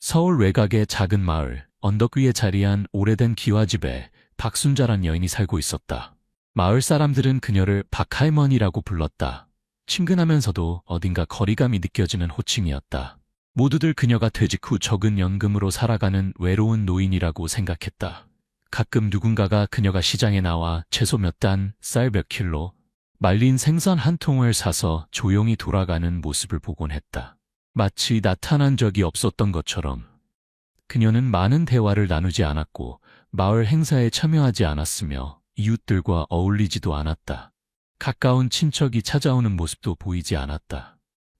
서울 외곽의 작은 마을, 언덕 위에 자리한 오래된 기와집에 박순자란 여인이 살고 있었다. 마을 사람들은 그녀를 박할머니라고 불렀다. 친근하면서도 어딘가 거리감이 느껴지는 호칭이었다. 모두들 그녀가 퇴직 후 적은 연금으로 살아가는 외로운 노인이라고 생각했다. 가끔 누군가가 그녀가 시장에 나와 채소 몇 단, 쌀 몇 킬로, 말린 생선 한 통을 사서 조용히 돌아가는 모습을 보곤 했다. 마치 나타난 적이 없었던 것처럼. 그녀는 많은 대화를 나누지 않았고 마을 행사에 참여하지 않았으며 이웃들과 어울리지도 않았다. 가까운 친척이 찾아오는 모습도 보이지 않았다.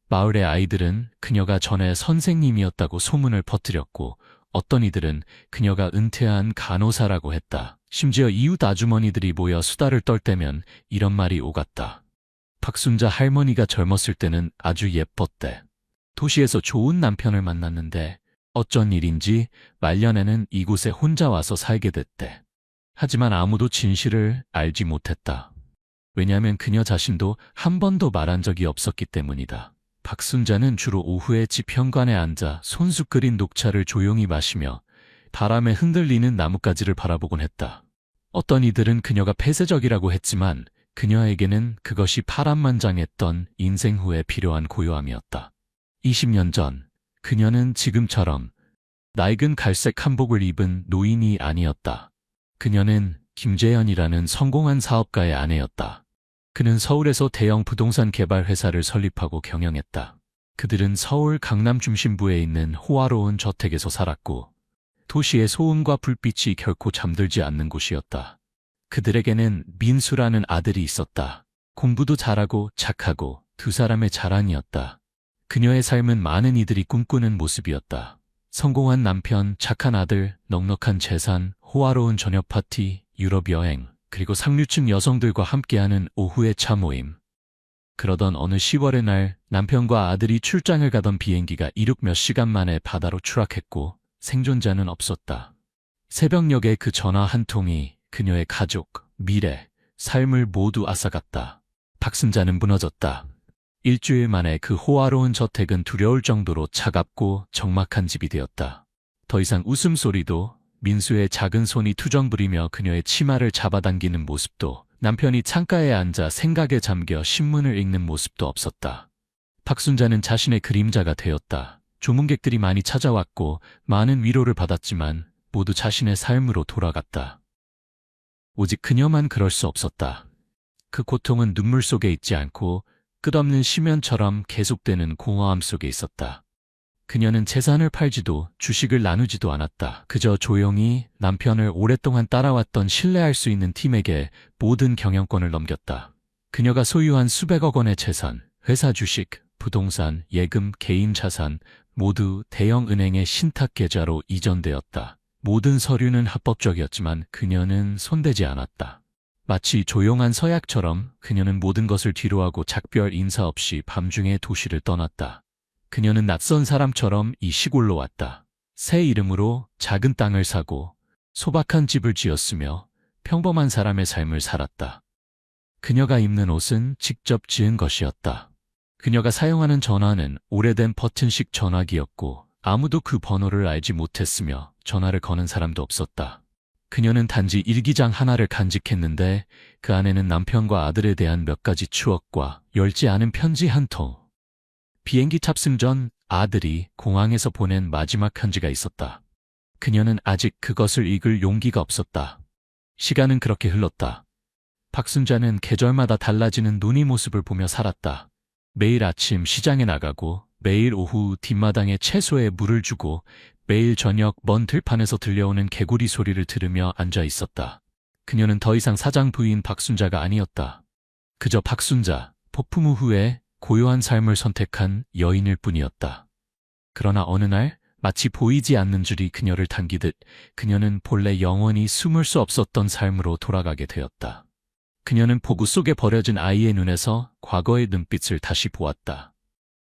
마을의 아이들은 그녀가 전에 선생님이었다고 소문을 퍼뜨렸고 어떤 이들은 그녀가 은퇴한 간호사라고 했다. 심지어 이웃 아주머니들이 모여 수다를 떨 때면 이런 말이 오갔다. 박순자 할머니가 젊었을 때는 아주 예뻤대. 도시에서 좋은 남편을 만났는데 어쩐 일인지 말년에는 이곳에 혼자 와서 살게 됐대. 하지만 아무도 진실을 알지 못했다. 왜냐하면 그녀 자신도 한 번도 말한 적이 없었기 때문이다. 박순자는 주로 오후에 집 현관에 앉아 손수 끓인 녹차를 조용히 마시며 바람에 흔들리는 나뭇가지를 바라보곤 했다. 어떤 이들은 그녀가 폐쇄적이라고 했지만 그녀에게는 그것이 파란만장했던 인생 후에 필요한 고요함이었다. 20년 전 그녀는 지금처럼 낡은 갈색 한복을 입은 노인이 아니었다. 그녀는 김재현이라는 성공한 사업가의 아내였다. 그는 서울에서 대형 부동산 개발 회사를 설립하고 경영했다. 그들은 서울 강남 중심부에 있는 호화로운 저택에서 살았고 도시의 소음과 불빛이 결코 잠들지 않는 곳이었다. 그들에게는 민수라는 아들이 있었다. 공부도 잘하고 착하고 두 사람의 자랑이었다. 그녀의 삶은 많은 이들이 꿈꾸는 모습이었다. 성공한 남편, 착한 아들, 넉넉한 재산, 호화로운 저녁 파티, 유럽 여행, 그리고 상류층 여성들과 함께하는 오후의 차 모임. 그러던 어느 10월의 날 남편과 아들이 출장을 가던 비행기가 이륙 몇 시간 만에 바다로 추락했고 생존자는 없었다. 새벽녘에 그 전화 한 통이 그녀의 가족, 미래, 삶을 모두 앗아갔다. 박순자는 무너졌다. 일주일 만에 그 호화로운 저택은 두려울 정도로 차갑고 적막한 집이 되었다. 더 이상 웃음소리도 민수의 작은 손이 투정 부리며 그녀의 치마를 잡아당기는 모습도 남편이 창가에 앉아 생각에 잠겨 신문을 읽는 모습도 없었다. 박순자는 자신의 그림자가 되었다. 조문객들이 많이 찾아왔고 많은 위로를 받았지만 모두 자신의 삶으로 돌아갔다. 오직 그녀만 그럴 수 없었다. 그 고통은 눈물 속에 있지 않고 끝없는 심연처럼 계속되는 공허함 속에 있었다. 그녀는 재산을 팔지도 주식을 나누지도 않았다. 그저 조용히 남편을 오랫동안 따라왔던 신뢰할 수 있는 팀에게 모든 경영권을 넘겼다. 그녀가 소유한 수백억 원의 재산, 회사 주식, 부동산, 예금, 개인 자산 모두 대형 은행의 신탁 계좌로 이전되었다. 모든 서류는 합법적이었지만 그녀는 손대지 않았다. 마치 조용한 서약처럼 그녀는 모든 것을 뒤로하고 작별 인사 없이 밤중에 도시를 떠났다. 그녀는 낯선 사람처럼 이 시골로 왔다. 새 이름으로 작은 땅을 사고 소박한 집을 지었으며 평범한 사람의 삶을 살았다. 그녀가 입는 옷은 직접 지은 것이었다. 그녀가 사용하는 전화는 오래된 버튼식 전화기였고 아무도 그 번호를 알지 못했으며 전화를 거는 사람도 없었다. 그녀는 단지 일기장 하나를 간직했는데 그 안에는 남편과 아들에 대한 몇 가지 추억과 열지 않은 편지 한 통. 비행기 탑승 전 아들이 공항에서 보낸 마지막 편지가 있었다. 그녀는 아직 그것을 읽을 용기가 없었다. 시간은 그렇게 흘렀다. 박순자는 계절마다 달라지는 눈이 모습을 보며 살았다. 매일 아침 시장에 나가고 매일 오후 뒷마당에 채소에 물을 주고 매일 저녁 먼 들판에서 들려오는 개구리 소리를 들으며 앉아 있었다. 그녀는 더 이상 사장 부인 박순자가 아니었다. 그저 박순자, 폭풍 후에 고요한 삶을 선택한 여인일 뿐이었다. 그러나 어느 날 마치 보이지 않는 줄이 그녀를 당기듯 그녀는 본래 영원히 숨을 수 없었던 삶으로 돌아가게 되었다. 그녀는 폭우 속에 버려진 아이의 눈에서 과거의 눈빛을 다시 보았다.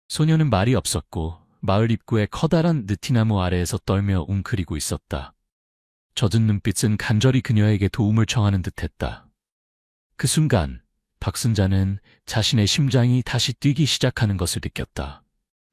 소녀는 말이 없었고 마을 입구의 커다란 느티나무 아래에서 떨며 웅크리고 있었다. 젖은 눈빛은 간절히 그녀에게 도움을 청하는 듯했다. 그 순간 박순자는 자신의 심장이 다시 뛰기 시작하는 것을 느꼈다.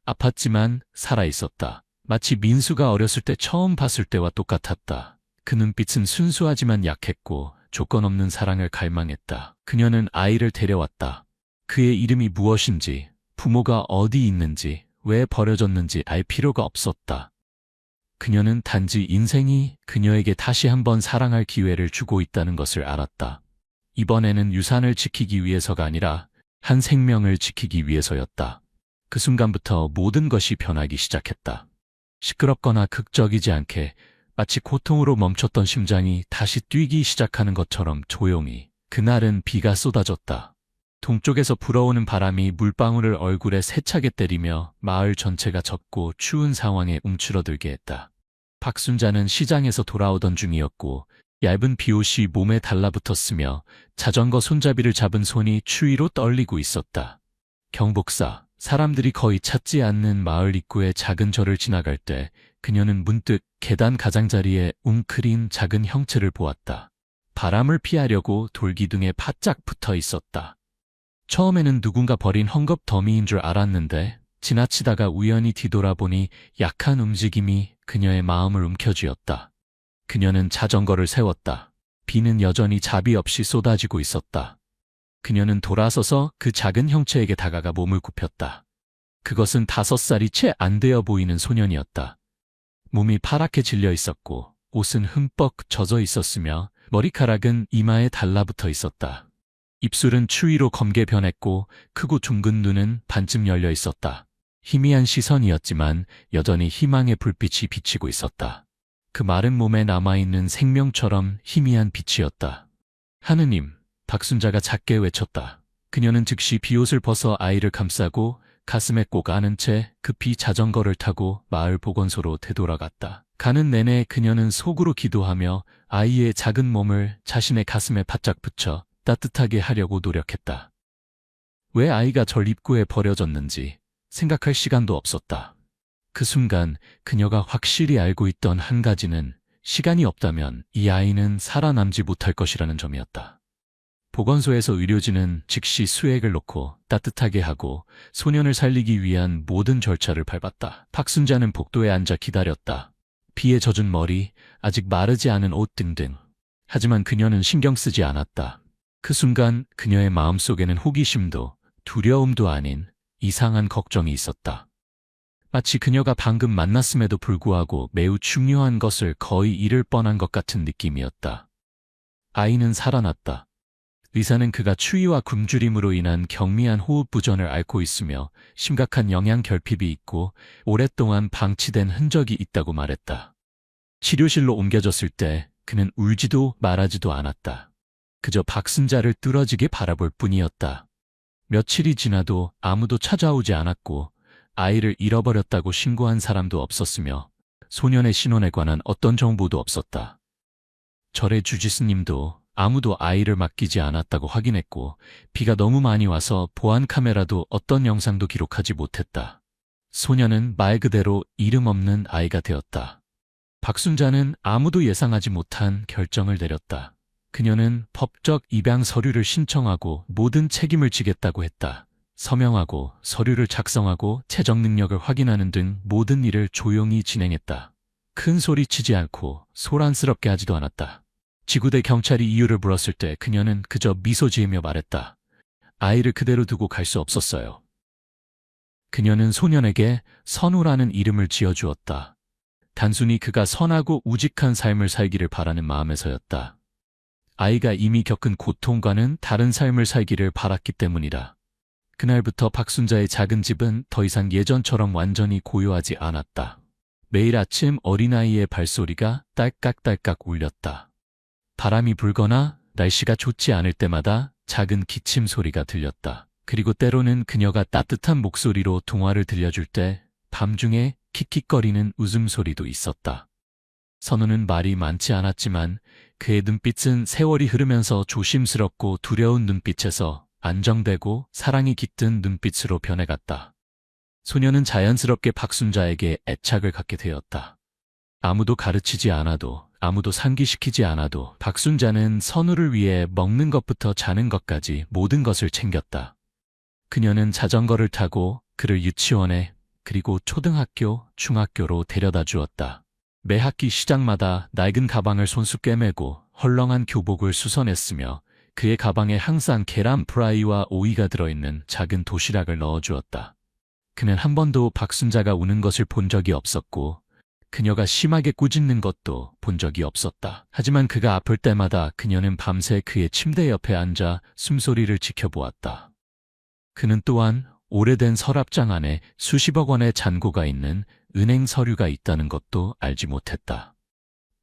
아팠지만 살아있었다. 마치 민수가 어렸을 때 처음 봤을 때와 똑같았다. 그 눈빛은 순수하지만 약했고 조건 없는 사랑을 갈망했다. 그녀는 아이를 데려왔다. 그의 이름이 무엇인지, 부모가 어디 있는지, 왜 버려졌는지 알 필요가 없었다. 그녀는 단지 인생이 그녀에게 다시 한번 사랑할 기회를 주고 있다는 것을 알았다. 이번에는 유산을 지키기 위해서가 아니라 한 생명을 지키기 위해서였다. 그 순간부터 모든 것이 변하기 시작했다. 시끄럽거나 극적이지 않게 마치 고통으로 멈췄던 심장이 다시 뛰기 시작하는 것처럼 조용히. 그날은 비가 쏟아졌다. 동쪽에서 불어오는 바람이 물방울을 얼굴에 세차게 때리며 마을 전체가 젖고 추운 상황에 움츠러들게 했다. 박순자는 시장에서 돌아오던 중이었고 얇은 비옷이 몸에 달라붙었으며 자전거 손잡이를 잡은 손이 추위로 떨리고 있었다. 경복사, 사람들이 거의 찾지 않는 마을 입구의 작은 절을 지나갈 때 그녀는 문득 계단 가장자리에 웅크린 작은 형체를 보았다. 바람을 피하려고 돌기둥에 바짝 붙어 있었다. 처음에는 누군가 버린 헝겊 더미인 줄 알았는데 지나치다가 우연히 뒤돌아보니 약한 움직임이 그녀의 마음을 움켜쥐었다. 그녀는 자전거를 세웠다. 비는 여전히 자비 없이 쏟아지고 있었다. 그녀는 돌아서서 그 작은 형체에게 다가가 몸을 굽혔다. 그것은 5살이 채 안 되어 보이는 소년이었다. 몸이 파랗게 질려 있었고 옷은 흠뻑 젖어 있었으며 머리카락은 이마에 달라붙어 있었다. 입술은 추위로 검게 변했고 크고 둥근 눈은 반쯤 열려 있었다. 희미한 시선이었지만 여전히 희망의 불빛이 비치고 있었다. 그 마른 몸에 남아있는 생명처럼 희미한 빛이었다. 하느님, 박순자가 작게 외쳤다. 그녀는 즉시 비옷을 벗어 아이를 감싸고 가슴에 꼭 안은 채 급히 자전거를 타고 마을 보건소로 되돌아갔다. 가는 내내 그녀는 속으로 기도하며 아이의 작은 몸을 자신의 가슴에 바짝 붙여 따뜻하게 하려고 노력했다. 왜 아이가 절 입구에 버려졌는지 생각할 시간도 없었다. 그 순간 그녀가 확실히 알고 있던 한 가지는 시간이 없다면 이 아이는 살아남지 못할 것이라는 점이었다. 보건소에서 의료진은 즉시 수액을 놓고 따뜻하게 하고 소년을 살리기 위한 모든 절차를 밟았다. 박순자는 복도에 앉아 기다렸다. 비에 젖은 머리, 아직 마르지 않은 옷 등등. 하지만 그녀는 신경 쓰지 않았다. 그 순간 그녀의 마음속에는 호기심도 두려움도 아닌 이상한 걱정이 있었다. 마치 그녀가 방금 만났음에도 불구하고 매우 중요한 것을 거의 잃을 뻔한 것 같은 느낌이었다. 아이는 살아났다. 의사는 그가 추위와 굶주림으로 인한 경미한 호흡 부전을 앓고 있으며 심각한 영양 결핍이 있고 오랫동안 방치된 흔적이 있다고 말했다. 치료실로 옮겨졌을 때 그는 울지도 말하지도 않았다. 그저 박순자를 뚫어지게 바라볼 뿐이었다. 며칠이 지나도 아무도 찾아오지 않았고 아이를 잃어버렸다고 신고한 사람도 없었으며 소년의 신원에 관한 어떤 정보도 없었다. 절의 주지스님도 아무도 아이를 맡기지 않았다고 확인했고 비가 너무 많이 와서 보안 카메라도 어떤 영상도 기록하지 못했다. 소년은 말 그대로 이름 없는 아이가 되었다. 박순자는 아무도 예상하지 못한 결정을 내렸다. 그녀는 법적 입양 서류를 신청하고 모든 책임을 지겠다고 했다. 서명하고 서류를 작성하고 재정 능력을 확인하는 등 모든 일을 조용히 진행했다. 큰 소리 치지 않고 소란스럽게 하지도 않았다. 지구대 경찰이 이유를 물었을 때 그녀는 그저 미소 지으며 말했다. 아이를 그대로 두고 갈 수 없었어요. 그녀는 소년에게 선우라는 이름을 지어주었다. 단순히 그가 선하고 우직한 삶을 살기를 바라는 마음에서였다. 아이가 이미 겪은 고통과는 다른 삶을 살기를 바랐기 때문이다. 그날부터 박순자의 작은 집은 더 이상 예전처럼 완전히 고요하지 않았다. 매일 아침 어린아이의 발소리가 딸깍딸깍 울렸다. 바람이 불거나 날씨가 좋지 않을 때마다 작은 기침 소리가 들렸다. 그리고 때로는 그녀가 따뜻한 목소리로 동화를 들려줄 때 밤중에 킥킥거리는 웃음소리도 있었다. 선우는 말이 많지 않았지만 그의 눈빛은 세월이 흐르면서 조심스럽고 두려운 눈빛에서 안정되고 사랑이 깃든 눈빛으로 변해갔다. 소녀는 자연스럽게 박순자에게 애착을 갖게 되었다. 아무도 가르치지 않아도 아무도 상기시키지 않아도 박순자는 선우를 위해 먹는 것부터 자는 것까지 모든 것을 챙겼다. 그녀는 자전거를 타고 그를 유치원에 그리고 초등학교, 중학교로 데려다 주었다. 매 학기 시작마다 낡은 가방을 손수 꿰매고 헐렁한 교복을 수선했으며 그의 가방에 항상 계란 프라이와 오이가 들어있는 작은 도시락을 넣어주었다. 그는 한 번도 박순자가 우는 것을 본 적이 없었고 그녀가 심하게 꾸짖는 것도 본 적이 없었다. 하지만 그가 아플 때마다 그녀는 밤새 그의 침대 옆에 앉아 숨소리를 지켜보았다. 그는 또한 오래된 서랍장 안에 수십억 원의 잔고가 있는 은행 서류가 있다는 것도 알지 못했다.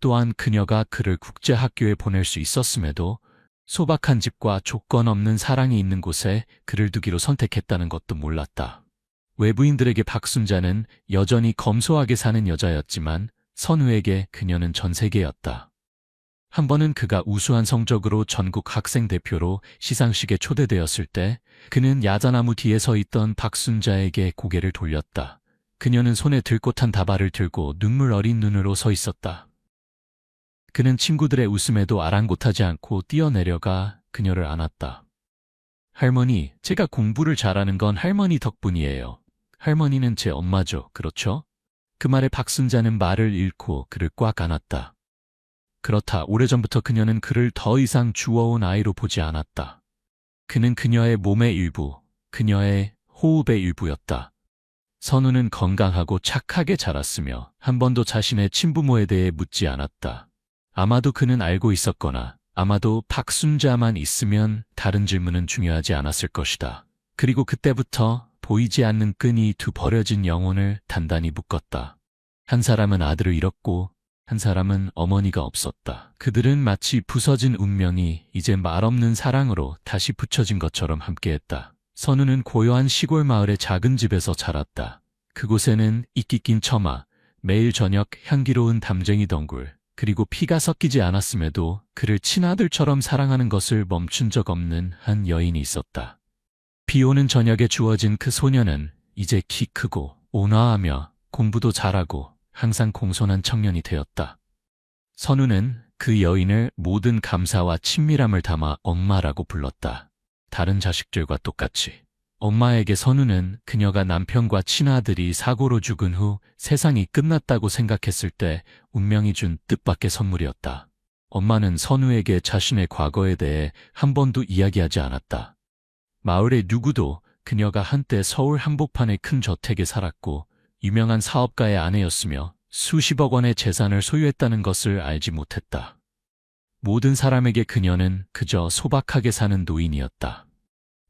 또한 그녀가 그를 국제학교에 보낼 수 있었음에도 소박한 집과 조건 없는 사랑이 있는 곳에 그를 두기로 선택했다는 것도 몰랐다. 외부인들에게 박순자는 여전히 검소하게 사는 여자였지만 선우에게 그녀는 전세계였다. 한 번은 그가 우수한 성적으로 전국 학생 대표로 시상식에 초대되었을 때 그는 야자나무 뒤에 서 있던 박순자에게 고개를 돌렸다. 그녀는 손에 들꽃한 다발을 들고 눈물 어린 눈으로 서 있었다. 그는 친구들의 웃음에도 아랑곳하지 않고 뛰어내려가 그녀를 안았다. 할머니, 제가 공부를 잘하는 건 할머니 덕분이에요. 할머니는 제 엄마죠, 그렇죠? 그 말에 박순자는 말을 잃고 그를 꽉 안았다. 그렇다, 오래전부터 그녀는 그를 더 이상 주워온 아이로 보지 않았다. 그는 그녀의 몸의 일부, 그녀의 호흡의 일부였다. 선우는 건강하고 착하게 자랐으며 한 번도 자신의 친부모에 대해 묻지 않았다. 아마도 그는 알고 있었거나 아마도 박순자만 있으면 다른 질문은 중요하지 않았을 것이다. 그리고 그때부터 보이지 않는 끈이 두 버려진 영혼을 단단히 묶었다. 한 사람은 아들을 잃었고 한 사람은 어머니가 없었다. 그들은 마치 부서진 운명이 이제 말없는 사랑으로 다시 붙여진 것처럼 함께했다. 선우는 고요한 시골 마을의 작은 집에서 자랐다. 그곳에는 이끼 낀 처마, 매일 저녁 향기로운 담쟁이 덩굴, 그리고 피가 섞이지 않았음에도 그를 친아들처럼 사랑하는 것을 멈춘 적 없는 한 여인이 있었다. 비 오는 저녁에 주어진 그 소녀는 이제 키 크고 온화하며 공부도 잘하고 항상 공손한 청년이 되었다. 선우는 그 여인을 모든 감사와 친밀함을 담아 엄마라고 불렀다. 다른 자식들과 똑같이. 엄마에게 선우는 그녀가 남편과 친아들이 사고로 죽은 후 세상이 끝났다고 생각했을 때 운명이 준 뜻밖의 선물이었다. 엄마는 선우에게 자신의 과거에 대해 한 번도 이야기하지 않았다. 마을의 누구도 그녀가 한때 서울 한복판의 큰 저택에 살았고 유명한 사업가의 아내였으며 수십억 원의 재산을 소유했다는 것을 알지 못했다. 모든 사람에게 그녀는 그저 소박하게 사는 노인이었다.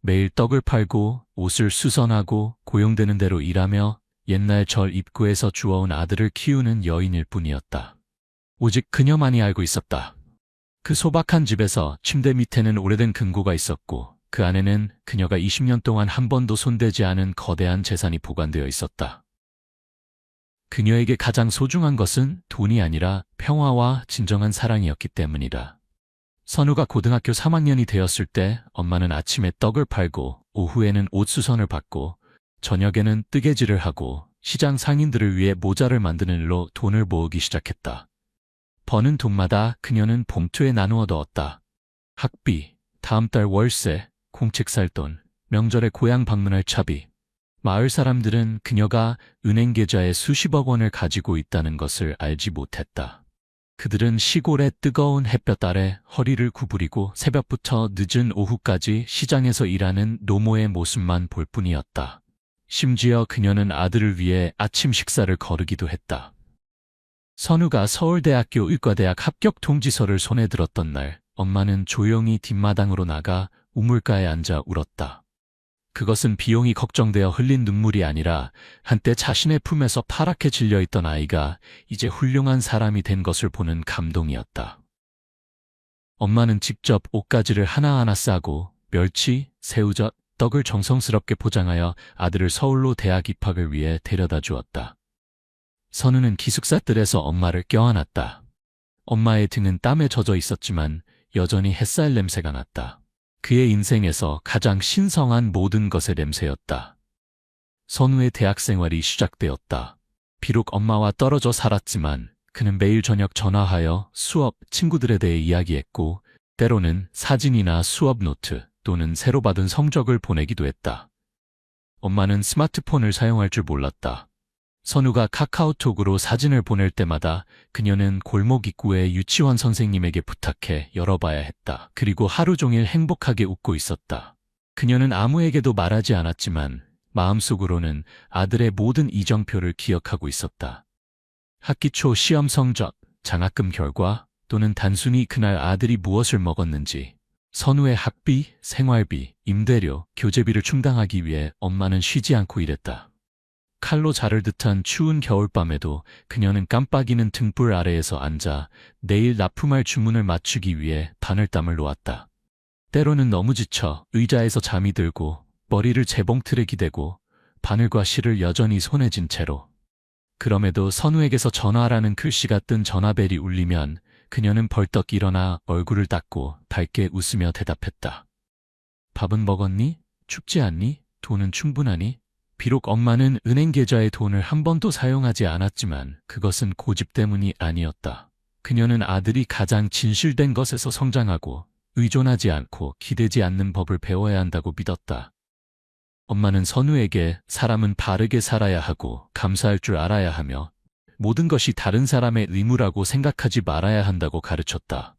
매일 떡을 팔고 옷을 수선하고 고용되는 대로 일하며 옛날 절 입구에서 주워온 아들을 키우는 여인일 뿐이었다. 오직 그녀만이 알고 있었다. 그 소박한 집에서 침대 밑에는 오래된 금고가 있었고 그 안에는 그녀가 20년 동안 한 번도 손대지 않은 거대한 재산이 보관되어 있었다. 그녀에게 가장 소중한 것은 돈이 아니라 평화와 진정한 사랑이었기 때문이다. 선우가 고등학교 3학년이 되었을 때 엄마는 아침에 떡을 팔고 오후에는 옷 수선을 받고 저녁에는 뜨개질을 하고 시장 상인들을 위해 모자를 만드는 일로 돈을 모으기 시작했다. 버는 돈마다 그녀는 봉투에 나누어 넣었다. 학비, 다음 달 월세, 공책 살 돈, 명절에 고향 방문할 차비. 마을 사람들은 그녀가 은행 계좌에 수십억 원을 가지고 있다는 것을 알지 못했다. 그들은 시골의 뜨거운 햇볕 아래 허리를 구부리고 새벽부터 늦은 오후까지 시장에서 일하는 노모의 모습만 볼 뿐이었다. 심지어 그녀는 아들을 위해 아침 식사를 거르기도 했다. 선우가 서울대학교 의과대학 합격 통지서를 손에 들었던 날, 엄마는 조용히 뒷마당으로 나가 우물가에 앉아 울었다. 그것은 비용이 걱정되어 흘린 눈물이 아니라 한때 자신의 품에서 파랗게 질려있던 아이가 이제 훌륭한 사람이 된 것을 보는 감동이었다. 엄마는 직접 옷가지를 하나하나 싸고 멸치, 새우젓, 떡을 정성스럽게 포장하여 아들을 서울로 대학 입학을 위해 데려다 주었다. 선우는 기숙사뜰에서 엄마를 껴안았다. 엄마의 등은 땀에 젖어 있었지만 여전히 햇살 냄새가 났다. 그의 인생에서 가장 신성한 모든 것의 냄새였다. 선우의 대학 생활이 시작되었다. 비록 엄마와 떨어져 살았지만 그는 매일 저녁 전화하여 수업, 친구들에 대해 이야기했고 때로는 사진이나 수업 노트 또는 새로 받은 성적을 보내기도 했다. 엄마는 스마트폰을 사용할 줄 몰랐다. 선우가 카카오톡으로 사진을 보낼 때마다 그녀는 골목 입구에 유치원 선생님에게 부탁해 열어봐야 했다. 그리고 하루 종일 행복하게 웃고 있었다. 그녀는 아무에게도 말하지 않았지만 마음속으로는 아들의 모든 이정표를 기억하고 있었다. 학기 초 시험 성적, 장학금 결과, 또는 단순히 그날 아들이 무엇을 먹었는지, 선우의 학비, 생활비, 임대료, 교재비를 충당하기 위해 엄마는 쉬지 않고 일했다. 칼로 자를 듯한 추운 겨울밤에도 그녀는 깜빡이는 등불 아래에서 앉아 내일 납품할 주문을 맞추기 위해 바늘땀을 놓았다. 때로는 너무 지쳐 의자에서 잠이 들고 머리를 재봉틀에 기대고 바늘과 실을 여전히 손에 쥔 채로. 그럼에도 선우에게서 전화라는 글씨가 뜬 전화벨이 울리면 그녀는 벌떡 일어나 얼굴을 닦고 밝게 웃으며 대답했다. 밥은 먹었니? 춥지 않니? 돈은 충분하니? 비록 엄마는 은행 계좌의 돈을 한 번도 사용하지 않았지만 그것은 고집 때문이 아니었다. 그녀는 아들이 가장 진실된 것에서 성장하고 의존하지 않고 기대지 않는 법을 배워야 한다고 믿었다. 엄마는 선우에게 사람은 바르게 살아야 하고 감사할 줄 알아야 하며 모든 것이 다른 사람의 의무라고 생각하지 말아야 한다고 가르쳤다.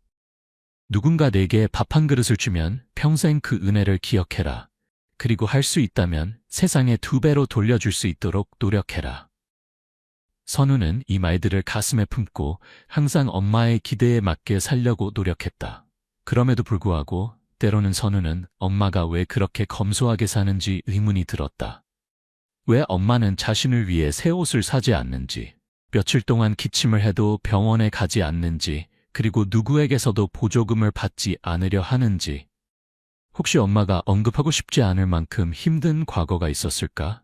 누군가 내게 밥 한 그릇을 주면 평생 그 은혜를 기억해라. 그리고 할 수 있다면 세상에 2배로 돌려줄 수 있도록 노력해라. 선우는 이 말들을 가슴에 품고 항상 엄마의 기대에 맞게 살려고 노력했다. 그럼에도 불구하고 때로는 선우는 엄마가 왜 그렇게 검소하게 사는지 의문이 들었다. 왜 엄마는 자신을 위해 새 옷을 사지 않는지, 며칠 동안 기침을 해도 병원에 가지 않는지, 그리고 누구에게서도 보조금을 받지 않으려 하는지, 혹시 엄마가 언급하고 싶지 않을 만큼 힘든 과거가 있었을까?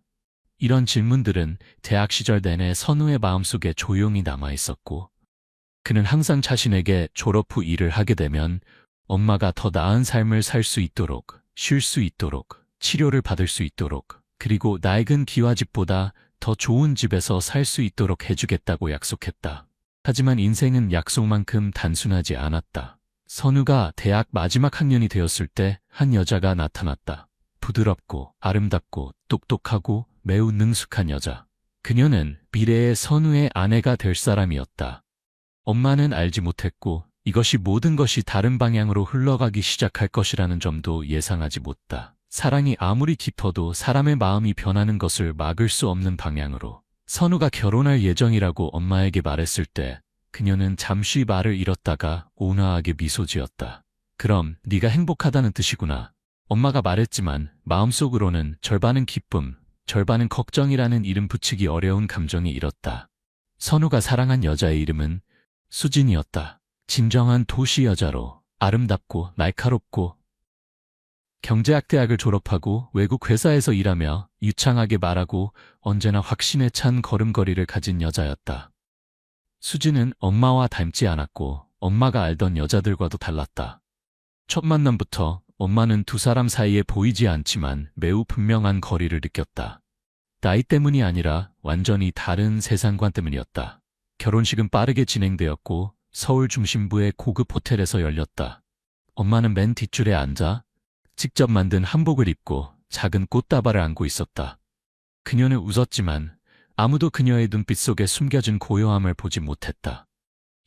이런 질문들은 대학 시절 내내 선우의 마음속에 조용히 남아 있었고, 그는 항상 자신에게 졸업 후 일을 하게 되면 엄마가 더 나은 삶을 살 수 있도록, 쉴 수 있도록, 치료를 받을 수 있도록, 그리고 낡은 기와집보다 더 좋은 집에서 살 수 있도록 해주겠다고 약속했다. 하지만 인생은 약속만큼 단순하지 않았다. 선우가 대학 마지막 학년이 되었을 때 한 여자가 나타났다. 부드럽고 아름답고 똑똑하고 매우 능숙한 여자. 그녀는 미래의 선우의 아내가 될 사람이었다. 엄마는 알지 못했고 이것이 모든 것이 다른 방향으로 흘러가기 시작할 것이라는 점도 예상하지 못했다. 사랑이 아무리 깊어도 사람의 마음이 변하는 것을 막을 수 없는 방향으로. 선우가 결혼할 예정이라고 엄마에게 말했을 때 그녀는 잠시 말을 잃었다가 온화하게 미소 지었다. 그럼 네가 행복하다는 뜻이구나. 엄마가 말했지만 마음속으로는 절반은 기쁨, 절반은 걱정이라는 이름 붙이기 어려운 감정이 일었다. 선우가 사랑한 여자의 이름은 수진이었다. 진정한 도시 여자로 아름답고 날카롭고 경제학대학을 졸업하고 외국 회사에서 일하며 유창하게 말하고 언제나 확신에 찬 걸음걸이를 가진 여자였다. 수진은 엄마와 닮지 않았고 엄마가 알던 여자들과도 달랐다. 첫 만남부터 엄마는 두 사람 사이에 보이지 않지만 매우 분명한 거리를 느꼈다. 나이 때문이 아니라 완전히 다른 세상관 때문이었다. 결혼식은 빠르게 진행되었고 서울 중심부의 고급 호텔에서 열렸다. 엄마는 맨 뒷줄에 앉아 직접 만든 한복을 입고 작은 꽃다발을 안고 있었다. 그녀는 웃었지만 아무도 그녀의 눈빛 속에 숨겨진 고요함을 보지 못했다.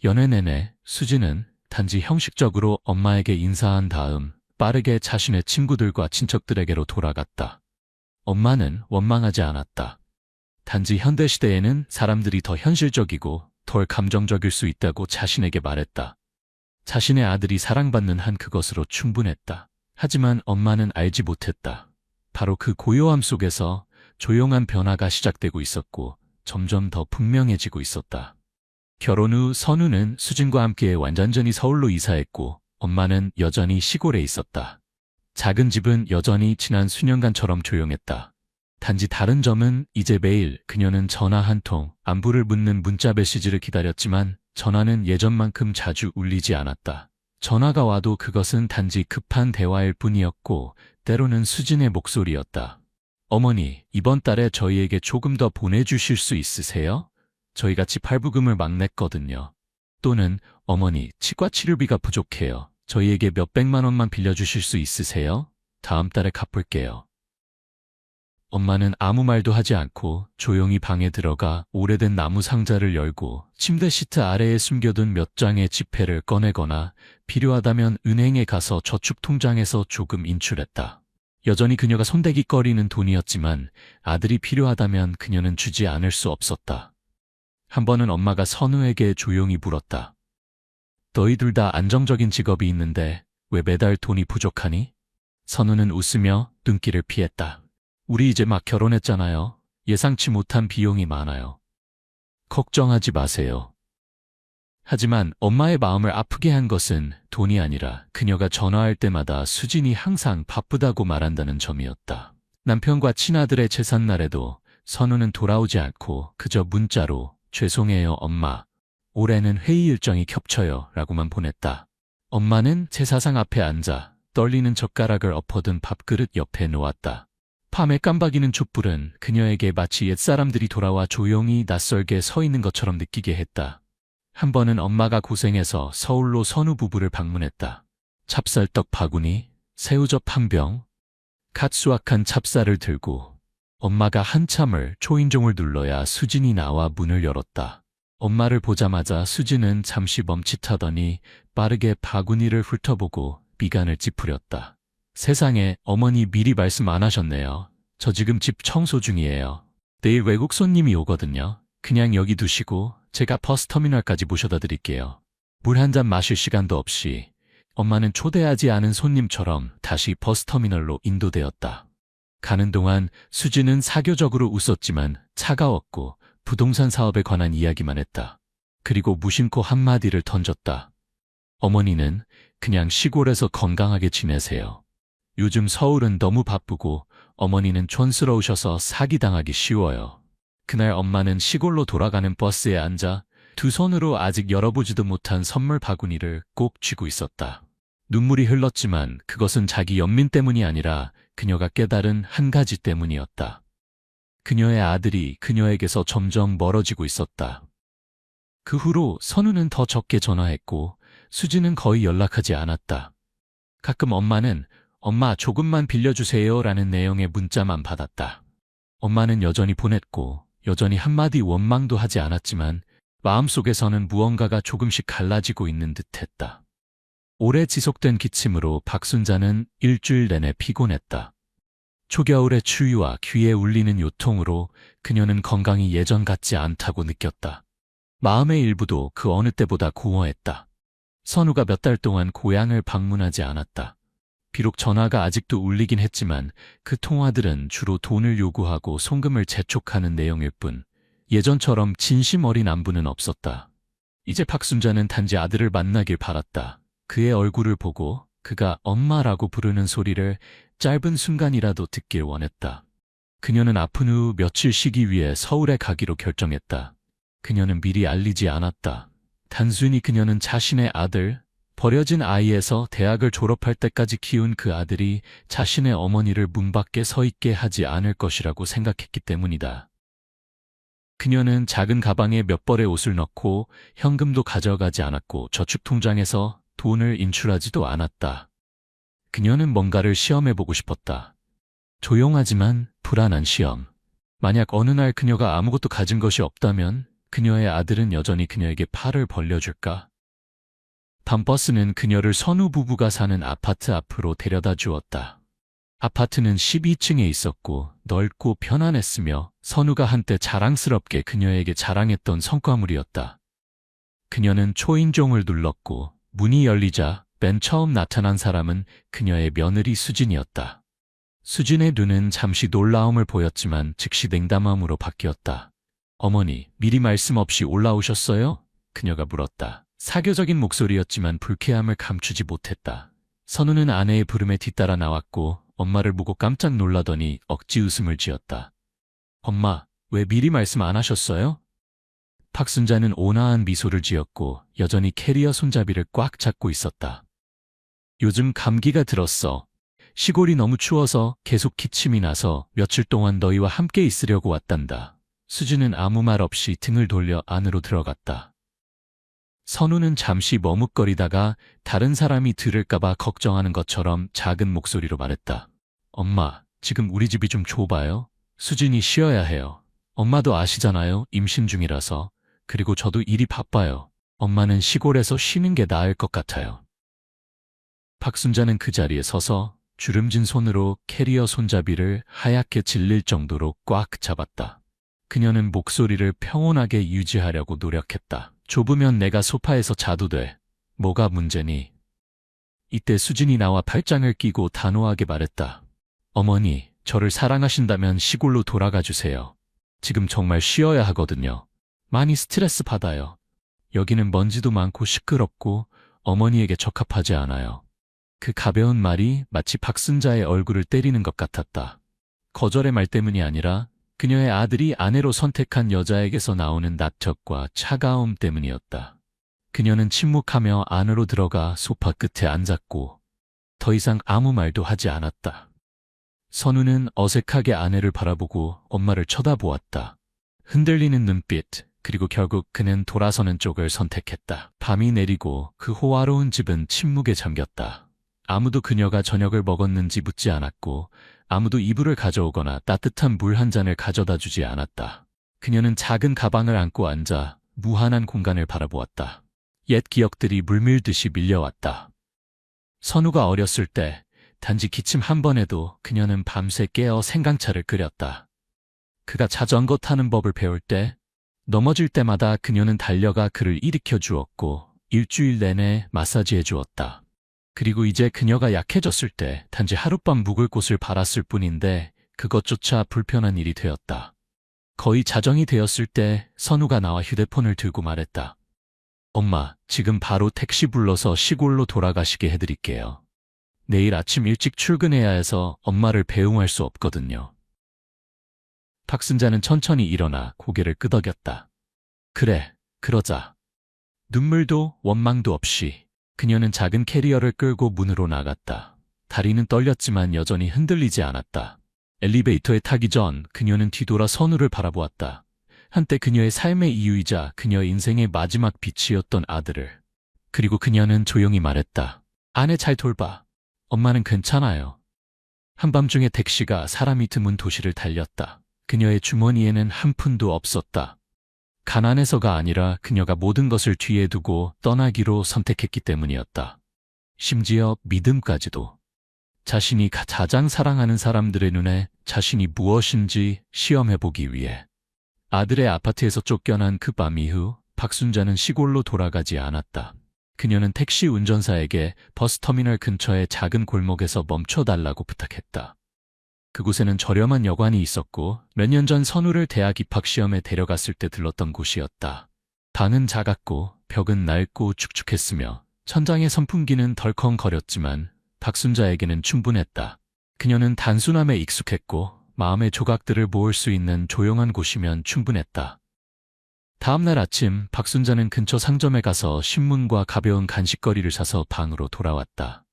연애 내내 수진은 단지 형식적으로 엄마에게 인사한 다음 빠르게 자신의 친구들과 친척들에게로 돌아갔다. 엄마는 원망하지 않았다. 단지 현대시대에는 사람들이 더 현실적이고 덜 감정적일 수 있다고 자신에게 말했다. 자신의 아들이 사랑받는 한 그것으로 충분했다. 하지만 엄마는 알지 못했다. 바로 그 고요함 속에서 조용한 변화가 시작되고 있었고 점점 더 분명해지고 있었다. 결혼 후 선우는 수진과 함께 완전히 서울로 이사했고 엄마는 여전히 시골에 있었다. 작은 집은 여전히 지난 수년간처럼 조용했다. 단지 다른 점은 이제 매일 그녀는 전화 한 통, 안부를 묻는 문자 메시지를 기다렸지만 전화는 예전만큼 자주 울리지 않았다. 전화가 와도 그것은 단지 급한 대화일 뿐이었고 때로는 수진의 목소리였다. 어머니, 이번 달에 저희에게 조금 더 보내주실 수 있으세요? 저희가 집 할부금을 막 냈거든요. 또는 어머니, 치과 치료비가 부족해요. 저희에게 몇백만 원만 빌려주실 수 있으세요? 다음 달에 갚을게요. 엄마는 아무 말도 하지 않고 조용히 방에 들어가 오래된 나무 상자를 열고 침대 시트 아래에 숨겨둔 몇 장의 지폐를 꺼내거나 필요하다면 은행에 가서 저축통장에서 조금 인출했다. 여전히 그녀가 손대기거리는 돈이었지만 아들이 필요하다면 그녀는 주지 않을 수 없었다. 한 번은 엄마가 선우에게 조용히 물었다. 너희 둘 다 안정적인 직업이 있는데 왜 매달 돈이 부족하니? 선우는 웃으며 눈길을 피했다. 우리 이제 막 결혼했잖아요. 예상치 못한 비용이 많아요. 걱정하지 마세요. 하지만 엄마의 마음을 아프게 한 것은 돈이 아니라 그녀가 전화할 때마다 수진이 항상 바쁘다고 말한다는 점이었다. 남편과 친아들의 제삿날에도 선우는 돌아오지 않고 그저 문자로 죄송해요 엄마. 올해는 회의 일정이 겹쳐요 라고만 보냈다. 엄마는 제사상 앞에 앉아 떨리는 젓가락을 엎어둔 밥그릇 옆에 놓았다. 밤에 깜박이는 촛불은 그녀에게 마치 옛사람들이 돌아와 조용히 낯설게 서 있는 것처럼 느끼게 했다. 한 번은 엄마가 고생해서 서울로 선우 부부를 방문했다. 찹쌀떡 바구니, 새우젓 한 병, 갓 수확한 찹쌀을 들고 엄마가 한참을 초인종을 눌러야 수진이 나와 문을 열었다. 엄마를 보자마자 수진은 잠시 멈칫하더니 빠르게 바구니를 훑어보고 미간을 찌푸렸다. 세상에 어머니 미리 말씀 안 하셨네요. 저 지금 집 청소 중이에요. 내일 외국 손님이 오거든요. 그냥 여기 두시고 제가 버스터미널까지 모셔다 드릴게요. 물 한 잔 마실 시간도 없이 엄마는 초대하지 않은 손님처럼 다시 버스터미널로 인도되었다. 가는 동안 수진은 사교적으로 웃었지만 차가웠고 부동산 사업에 관한 이야기만 했다. 그리고 무심코 한마디를 던졌다. 어머니는 그냥 시골에서 건강하게 지내세요. 요즘 서울은 너무 바쁘고 어머니는 촌스러우셔서 사기당하기 쉬워요. 그날 엄마는 시골로 돌아가는 버스에 앉아 두 손으로 아직 열어보지도 못한 선물 바구니를 꼭 쥐고 있었다. 눈물이 흘렀지만 그것은 자기 연민 때문이 아니라 그녀가 깨달은 한 가지 때문이었다. 그녀의 아들이 그녀에게서 점점 멀어지고 있었다. 그 후로 선우는 더 적게 전화했고 수지는 거의 연락하지 않았다. 가끔 엄마는 엄마 조금만 빌려주세요 라는 내용의 문자만 받았다. 엄마는 여전히 보냈고 여전히 한마디 원망도 하지 않았지만 마음속에서는 무언가가 조금씩 갈라지고 있는 듯했다. 오래 지속된 기침으로 박순자는 일주일 내내 피곤했다. 초겨울의 추위와 귀에 울리는 요통으로 그녀는 건강이 예전 같지 않다고 느꼈다. 마음의 일부도 그 어느 때보다 공허했다. 선우가 몇 달 동안 고향을 방문하지 않았다. 비록 전화가 아직도 울리긴 했지만 그 통화들은 주로 돈을 요구하고 송금을 재촉하는 내용일 뿐 예전처럼 진심 어린 안부는 없었다. 이제 박순자는 단지 아들을 만나길 바랐다. 그의 얼굴을 보고 그가 엄마라고 부르는 소리를 짧은 순간이라도 듣길 원했다. 그녀는 아픈 후 며칠 쉬기 위해 서울에 가기로 결정했다. 그녀는 미리 알리지 않았다. 단순히 그녀는 자신의 아들, 버려진 아이에서 대학을 졸업할 때까지 키운 그 아들이 자신의 어머니를 문 밖에 서 있게 하지 않을 것이라고 생각했기 때문이다. 그녀는 작은 가방에 몇 벌의 옷을 넣고 현금도 가져가지 않았고 저축통장에서 돈을 인출하지도 않았다. 그녀는 뭔가를 시험해보고 싶었다. 조용하지만 불안한 시험. 만약 어느 날 그녀가 아무것도 가진 것이 없다면 그녀의 아들은 여전히 그녀에게 팔을 벌려줄까? 밤버스는 그녀를 선우 부부가 사는 아파트 앞으로 데려다 주었다. 아파트는 12층에 있었고 넓고 편안했으며 선우가 한때 자랑스럽게 그녀에게 자랑했던 성과물이었다. 그녀는 초인종을 눌렀고 문이 열리자 맨 처음 나타난 사람은 그녀의 며느리 수진이었다. 수진의 눈은 잠시 놀라움을 보였지만 즉시 냉담함으로 바뀌었다. 어머니, 미리 말씀 없이 올라오셨어요? 그녀가 물었다. 사교적인 목소리였지만 불쾌함을 감추지 못했다. 선우는 아내의 부름에 뒤따라 나왔고 엄마를 보고 깜짝 놀라더니 억지 웃음을 지었다. 엄마, 왜 미리 말씀 안 하셨어요? 박순자는 온화한 미소를 지었고 여전히 캐리어 손잡이를 꽉 잡고 있었다. 요즘 감기가 들었어. 시골이 너무 추워서 계속 기침이 나서 며칠 동안 너희와 함께 있으려고 왔단다. 수지는 아무 말 없이 등을 돌려 안으로 들어갔다. 선우는 잠시 머뭇거리다가 다른 사람이 들을까봐 걱정하는 것처럼 작은 목소리로 말했다. 엄마, 지금 우리 집이 좀 좁아요? 수진이 쉬어야 해요. 엄마도 아시잖아요. 임신 중이라서. 그리고 저도 일이 바빠요. 엄마는 시골에서 쉬는 게 나을 것 같아요. 박순자는 그 자리에 서서 주름진 손으로 캐리어 손잡이를 하얗게 질릴 정도로 꽉 잡았다. 그녀는 목소리를 평온하게 유지하려고 노력했다. 좁으면 내가 소파에서 자도 돼. 뭐가 문제니? 이때 수진이 나와 팔짱을 끼고 단호하게 말했다. 어머니, 저를 사랑하신다면 시골로 돌아가 주세요. 지금 정말 쉬어야 하거든요. 많이 스트레스 받아요. 여기는 먼지도 많고 시끄럽고 어머니에게 적합하지 않아요. 그 가벼운 말이 마치 박순자의 얼굴을 때리는 것 같았다. 거절의 말 때문이 아니라 그녀의 아들이 아내로 선택한 여자에게서 나오는 낙척과 차가움 때문이었다. 그녀는 침묵하며 안으로 들어가 소파 끝에 앉았고 더 이상 아무 말도 하지 않았다. 선우는 어색하게 아내를 바라보고 엄마를 쳐다보았다. 흔들리는 눈빛, 그리고 결국 그는 돌아서는 쪽을 선택했다. 밤이 내리고 그 호화로운 집은 침묵에 잠겼다. 아무도 그녀가 저녁을 먹었는지 묻지 않았고 아무도 이불을 가져오거나 따뜻한 물 한 잔을 가져다 주지 않았다. 그녀는 작은 가방을 안고 앉아 무한한 공간을 바라보았다. 옛 기억들이 물밀듯이 밀려왔다. 선우가 어렸을 때 단지 기침 한 번에도 그녀는 밤새 깨어 생강차를 끓였다. 그가 자전거 타는 법을 배울 때 넘어질 때마다 그녀는 달려가 그를 일으켜 주었고 일주일 내내 마사지해 주었다. 그리고 이제 그녀가 약해졌을 때 단지 하룻밤 묵을 곳을 바랐을 뿐인데 그것조차 불편한 일이 되었다. 거의 자정이 되었을 때 선우가 나와 휴대폰을 들고 말했다. 엄마, 지금 바로 택시 불러서 시골로 돌아가시게 해드릴게요. 내일 아침 일찍 출근해야 해서 엄마를 배웅할 수 없거든요. 박순자는 천천히 일어나 고개를 끄덕였다. 그래, 그러자. 눈물도 원망도 없이 그녀는 작은 캐리어를 끌고 문으로 나갔다. 다리는 떨렸지만 여전히 흔들리지 않았다. 엘리베이터에 타기 전 그녀는 뒤돌아 선우를 바라보았다. 한때 그녀의 삶의 이유이자 그녀의 인생의 마지막 빛이었던 아들을. 그리고 그녀는 조용히 말했다. 아내 잘 돌봐. 엄마는 괜찮아요. 한밤중에 택시가 사람이 드문 도시를 달렸다. 그녀의 주머니에는 한 푼도 없었다. 가난해서가 아니라 그녀가 모든 것을 뒤에 두고 떠나기로 선택했기 때문이었다. 심지어 믿음까지도. 자신이 가장 사랑하는 사람들의 눈에 자신이 무엇인지 시험해보기 위해. 아들의 아파트에서 쫓겨난 그 밤 이후 박순자는 시골로 돌아가지 않았다. 그녀는 택시 운전사에게 버스터미널 근처의 작은 골목에서 멈춰달라고 부탁했다. 그곳에는 저렴한 여관이 있었고 몇 년 전 선우를 대학 입학시험에 데려갔을 때 들렀던 곳이었다. 방은 작았고 벽은 낡고 축축했으며 천장의 선풍기는 덜컹거렸지만 박순자에게는 충분했다. 그녀는 단순함에 익숙했고 마음의 조각들을 모을 수 있는 조용한 곳이면 충분했다. 다음날 아침 박순자는 근처 상점에 가서 신문과 가벼운 간식거리를 사서 방으로 돌아왔다.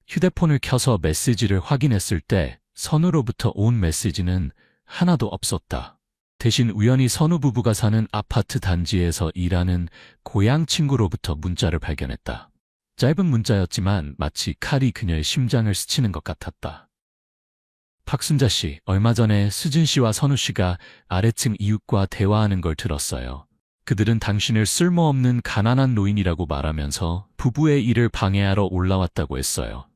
휴대폰을 켜서 메시지를 확인했을 때 선우로부터 온 메시지는 하나도 없었다. 대신 우연히 선우 부부가 사는 아파트 단지에서 일하는 고향 친구로부터 문자를 발견했다. 짧은 문자였지만 마치 칼이 그녀의 심장을 스치는 것 같았다. 박순자 씨, 얼마 전에 수진 씨와 선우 씨가 아래층 이웃과 대화하는 걸 들었어요. 그들은 당신을 쓸모없는 가난한 노인이라고 말하면서 부부의 일을 방해하러 올라왔다고 했어요.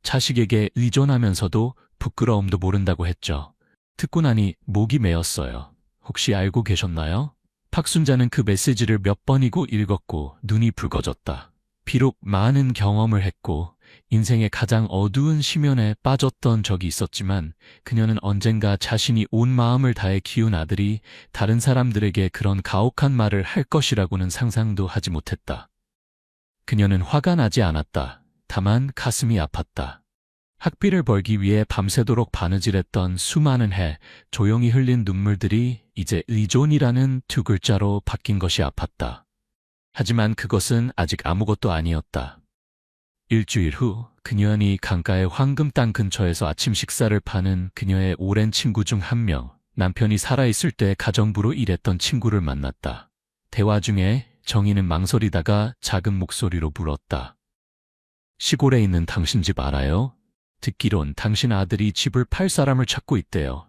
자식에게 의존하면서도 부끄러움도 모른다고 했죠. 듣고 나니 목이 메었어요. 혹시 알고 계셨나요? 박순자는 그 메시지를 몇 번이고 읽었고 눈이 붉어졌다. 비록 많은 경험을 했고 인생의 가장 어두운 심연에 빠졌던 적이 있었지만 그녀는 언젠가 자신이 온 마음을 다해 키운 아들이 다른 사람들에게 그런 가혹한 말을 할 것이라고는 상상도 하지 못했다. 그녀는 화가 나지 않았다. 다만 가슴이 아팠다. 학비를 벌기 위해 밤새도록 바느질했던 수많은 해, 조용히 흘린 눈물들이 이제 의존이라는 두 글자로 바뀐 것이 아팠다. 하지만 그것은 아직 아무것도 아니었다. 일주일 후 그녀는 강가의 황금 땅 근처에서 아침 식사를 파는 그녀의 오랜 친구 중 한 명, 남편이 살아있을 때 가정부로 일했던 친구를 만났다. 대화 중에 정희는 망설이다가 작은 목소리로 물었다. 시골에 있는 당신 집 알아요? 듣기론 당신 아들이 집을 팔 사람을 찾고 있대요.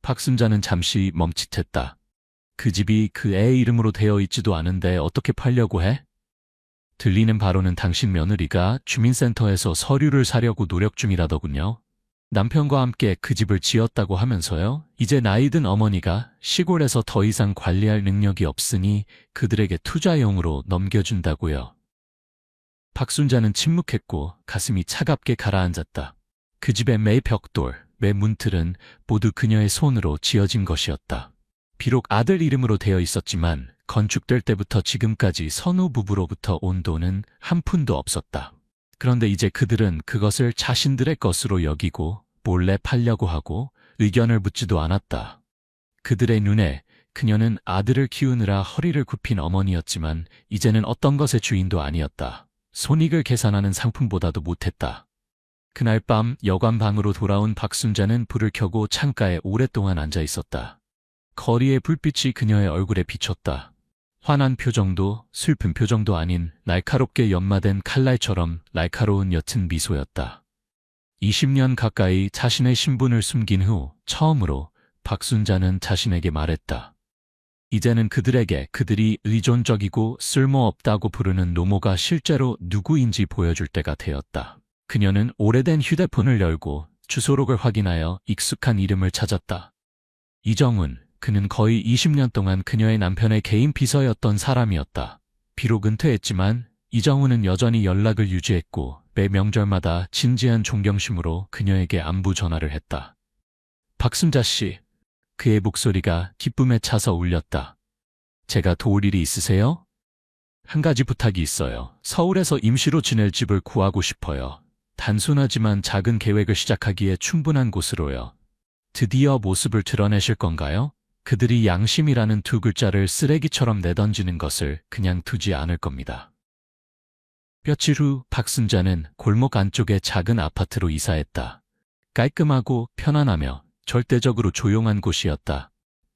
박순자는 잠시 멈칫했다. 그 집이 그 애 이름으로 되어 있지도 않은데 어떻게 팔려고 해? 들리는 바로는 당신 며느리가 주민센터에서 서류를 사려고 노력 중이라더군요. 남편과 함께 그 집을 지었다고 하면서요. 이제 나이든 어머니가 시골에서 더 이상 관리할 능력이 없으니 그들에게 투자용으로 넘겨준다고요. 박순자는 침묵했고 가슴이 차갑게 가라앉았다. 그 집의 매 벽돌, 매 문틀은 모두 그녀의 손으로 지어진 것이었다. 비록 아들 이름으로 되어 있었지만 건축될 때부터 지금까지 선우 부부로부터 온 돈은 한 푼도 없었다. 그런데 이제 그들은 그것을 자신들의 것으로 여기고 몰래 팔려고 하고 의견을 묻지도 않았다. 그들의 눈에 그녀는 아들을 키우느라 허리를 굽힌 어머니였지만 이제는 어떤 것의 주인도 아니었다. 손익을 계산하는 상품보다도 못했다. 그날 밤 여관 방으로 돌아온 박순자는 불을 켜고 창가에 오랫동안 앉아 있었다. 거리의 불빛이 그녀의 얼굴에 비쳤다. 환한 표정도 슬픈 표정도 아닌 날카롭게 연마된 칼날처럼 날카로운 옅은 미소였다. 20년 가까이 자신의 신분을 숨긴 후 처음으로 박순자는 자신에게 말했다. 이제는 그들에게 그들이 의존적이고 쓸모없다고 부르는 노모가 실제로 누구인지 보여줄 때가 되었다. 그녀는 오래된 휴대폰을 열고 주소록을 확인하여 익숙한 이름을 찾았다. 이정훈. 그는 거의 20년 동안 그녀의 남편의 개인 비서였던 사람이었다. 비록 은퇴했지만 이정훈은 여전히 연락을 유지했고 매 명절마다 진지한 존경심으로 그녀에게 안부 전화를 했다. 박순자 씨. 그의 목소리가 기쁨에 차서 울렸다. 제가 도울 일이 있으세요? 한 가지 부탁이 있어요. 서울에서 임시로 지낼 집을 구하고 싶어요. 단순하지만 작은 계획을 시작하기에 충분한 곳으로요. 드디어 모습을 드러내실 건가요? 그들이 양심이라는 두 글자를 쓰레기처럼 내던지는 것을 그냥 두지 않을 겁니다. 며칠 후 박순자는 골목 안쪽의 작은 아파트로 이사했다. 깔끔하고 편안하며 절대적으로 조용한 곳이었다.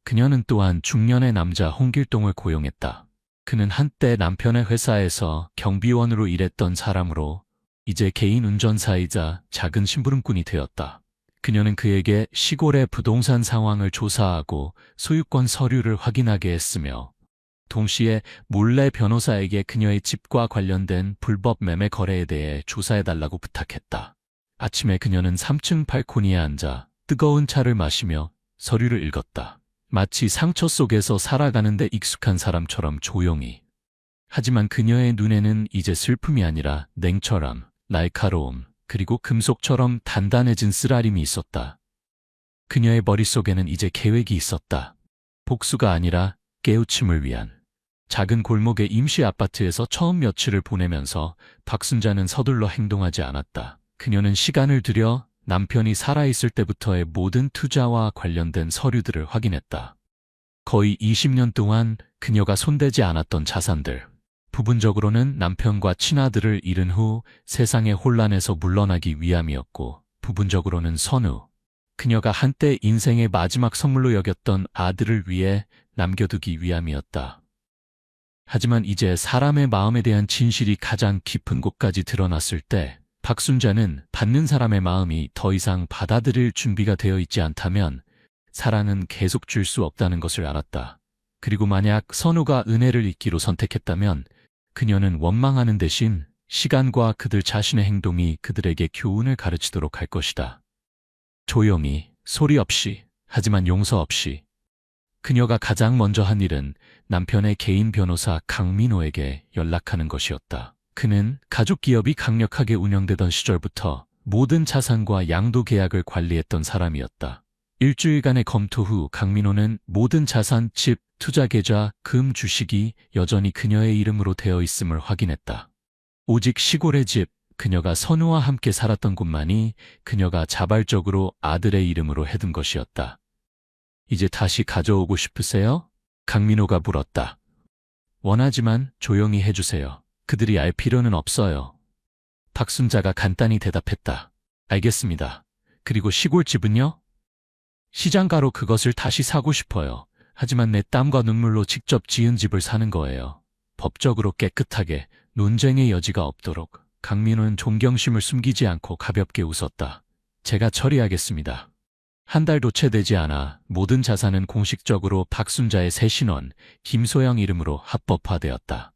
그녀는 또한 중년의 남자 홍길동을 고용했다. 그는 한때 남편의 회사에서 경비원으로 일했던 사람으로 이제 개인 운전사이자 작은 심부름꾼이 되었다. 그녀는 그에게 시골의 부동산 상황을 조사하고 소유권 서류를 확인하게 했으며 동시에 몰래 변호사에게 그녀의 집과 관련된 불법 매매 거래에 대해 조사해달라고 부탁했다. 아침에 그녀는 3층 발코니에 앉아 뜨거운 차를 마시며 서류를 읽었다. 마치 상처 속에서 살아가는데 익숙한 사람처럼 조용히. 하지만 그녀의 눈에는 이제 슬픔이 아니라 냉철함, 날카로움, 그리고 금속처럼 단단해진 쓰라림이 있었다. 그녀의 머릿속에는 이제 계획이 있었다. 복수가 아니라 깨우침을 위한. 작은 골목의 임시 아파트에서 처음 며칠을 보내면서 박순자는 서둘러 행동하지 않았다. 그녀는 시간을 들여 남편이 살아있을 때부터의 모든 투자와 관련된 서류들을 확인했다. 거의 20년 동안 그녀가 손대지 않았던 자산들. 부분적으로는 남편과 친아들을 잃은 후 세상의 혼란에서 물러나기 위함이었고, 부분적으로는 선우. 그녀가 한때 인생의 마지막 선물로 여겼던 아들을 위해 남겨두기 위함이었다. 하지만 이제 사람의 마음에 대한 진실이 가장 깊은 곳까지 드러났을 때 박순자는 받는 사람의 마음이 더 이상 받아들일 준비가 되어 있지 않다면 사랑은 계속 줄 수 없다는 것을 알았다. 그리고 만약 선우가 은혜를 잊기로 선택했다면 그녀는 원망하는 대신 시간과 그들 자신의 행동이 그들에게 교훈을 가르치도록 할 것이다. 조용히, 소리 없이, 하지만 용서 없이. 그녀가 가장 먼저 한 일은 남편의 개인 변호사 강민호에게 연락하는 것이었다. 그는 가족 기업이 강력하게 운영되던 시절부터 모든 자산과 양도 계약을 관리했던 사람이었다. 일주일간의 검토 후 강민호는 모든 자산, 집, 투자 계좌, 금, 주식이 여전히 그녀의 이름으로 되어 있음을 확인했다. 오직 시골의 집, 그녀가 선우와 함께 살았던 곳만이 그녀가 자발적으로 아들의 이름으로 해둔 것이었다. 이제 다시 가져오고 싶으세요? 강민호가 물었다. 원하지만 조용히 해주세요. 그들이 알 필요는 없어요. 박순자가 간단히 대답했다. 알겠습니다. 그리고 시골집은요? 시장가로 그것을 다시 사고 싶어요. 하지만 내 땀과 눈물로 직접 지은 집을 사는 거예요. 법적으로 깨끗하게 논쟁의 여지가 없도록. 강민호는 존경심을 숨기지 않고 가볍게 웃었다. 제가 처리하겠습니다. 한 달도 채 되지 않아 모든 자산은 공식적으로 박순자의 새 신원 김소영 이름으로 합법화되었다.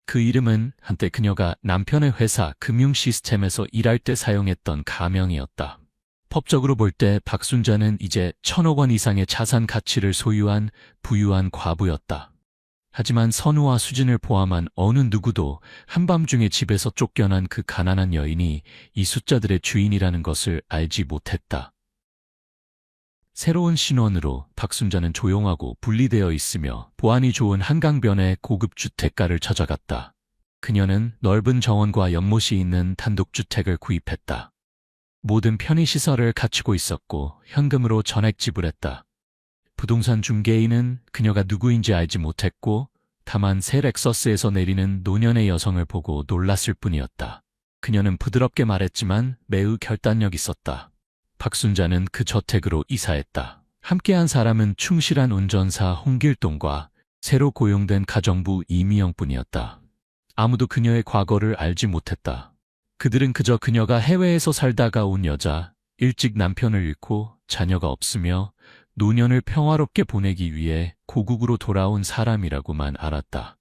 그 이름은 한때 그녀가 남편의 회사 금융 시스템에서 일할 때 사용했던 가명이었다. 법적으로 볼 때 박순자는 이제 1,000억 원 이상의 자산 가치를 소유한 부유한 과부였다. 하지만 선우와 수진을 포함한 어느 누구도 한밤중에 집에서 쫓겨난 그 가난한 여인이 이 숫자들의 주인이라는 것을 알지 못했다. 새로운 신원으로 박순자는 조용하고 분리되어 있으며 보안이 좋은 한강변의 고급 주택가를 찾아갔다. 그녀는 넓은 정원과 연못이 있는 단독주택을 구입했다. 모든 편의시설을 갖추고 있었고 현금으로 전액 지불했다. 부동산 중개인은 그녀가 누구인지 알지 못했고 다만 새 렉서스에서 내리는 노년의 여성을 보고 놀랐을 뿐이었다. 그녀는 부드럽게 말했지만 매우 결단력 있었다. 박순자는 그 저택으로 이사했다. 함께한 사람은 충실한 운전사 홍길동과 새로 고용된 가정부 이미영뿐이었다. 아무도 그녀의 과거를 알지 못했다. 그들은 그저 그녀가 해외에서 살다가 온 여자, 일찍 남편을 잃고 자녀가 없으며 노년을 평화롭게 보내기 위해 고국으로 돌아온 사람이라고만 알았다.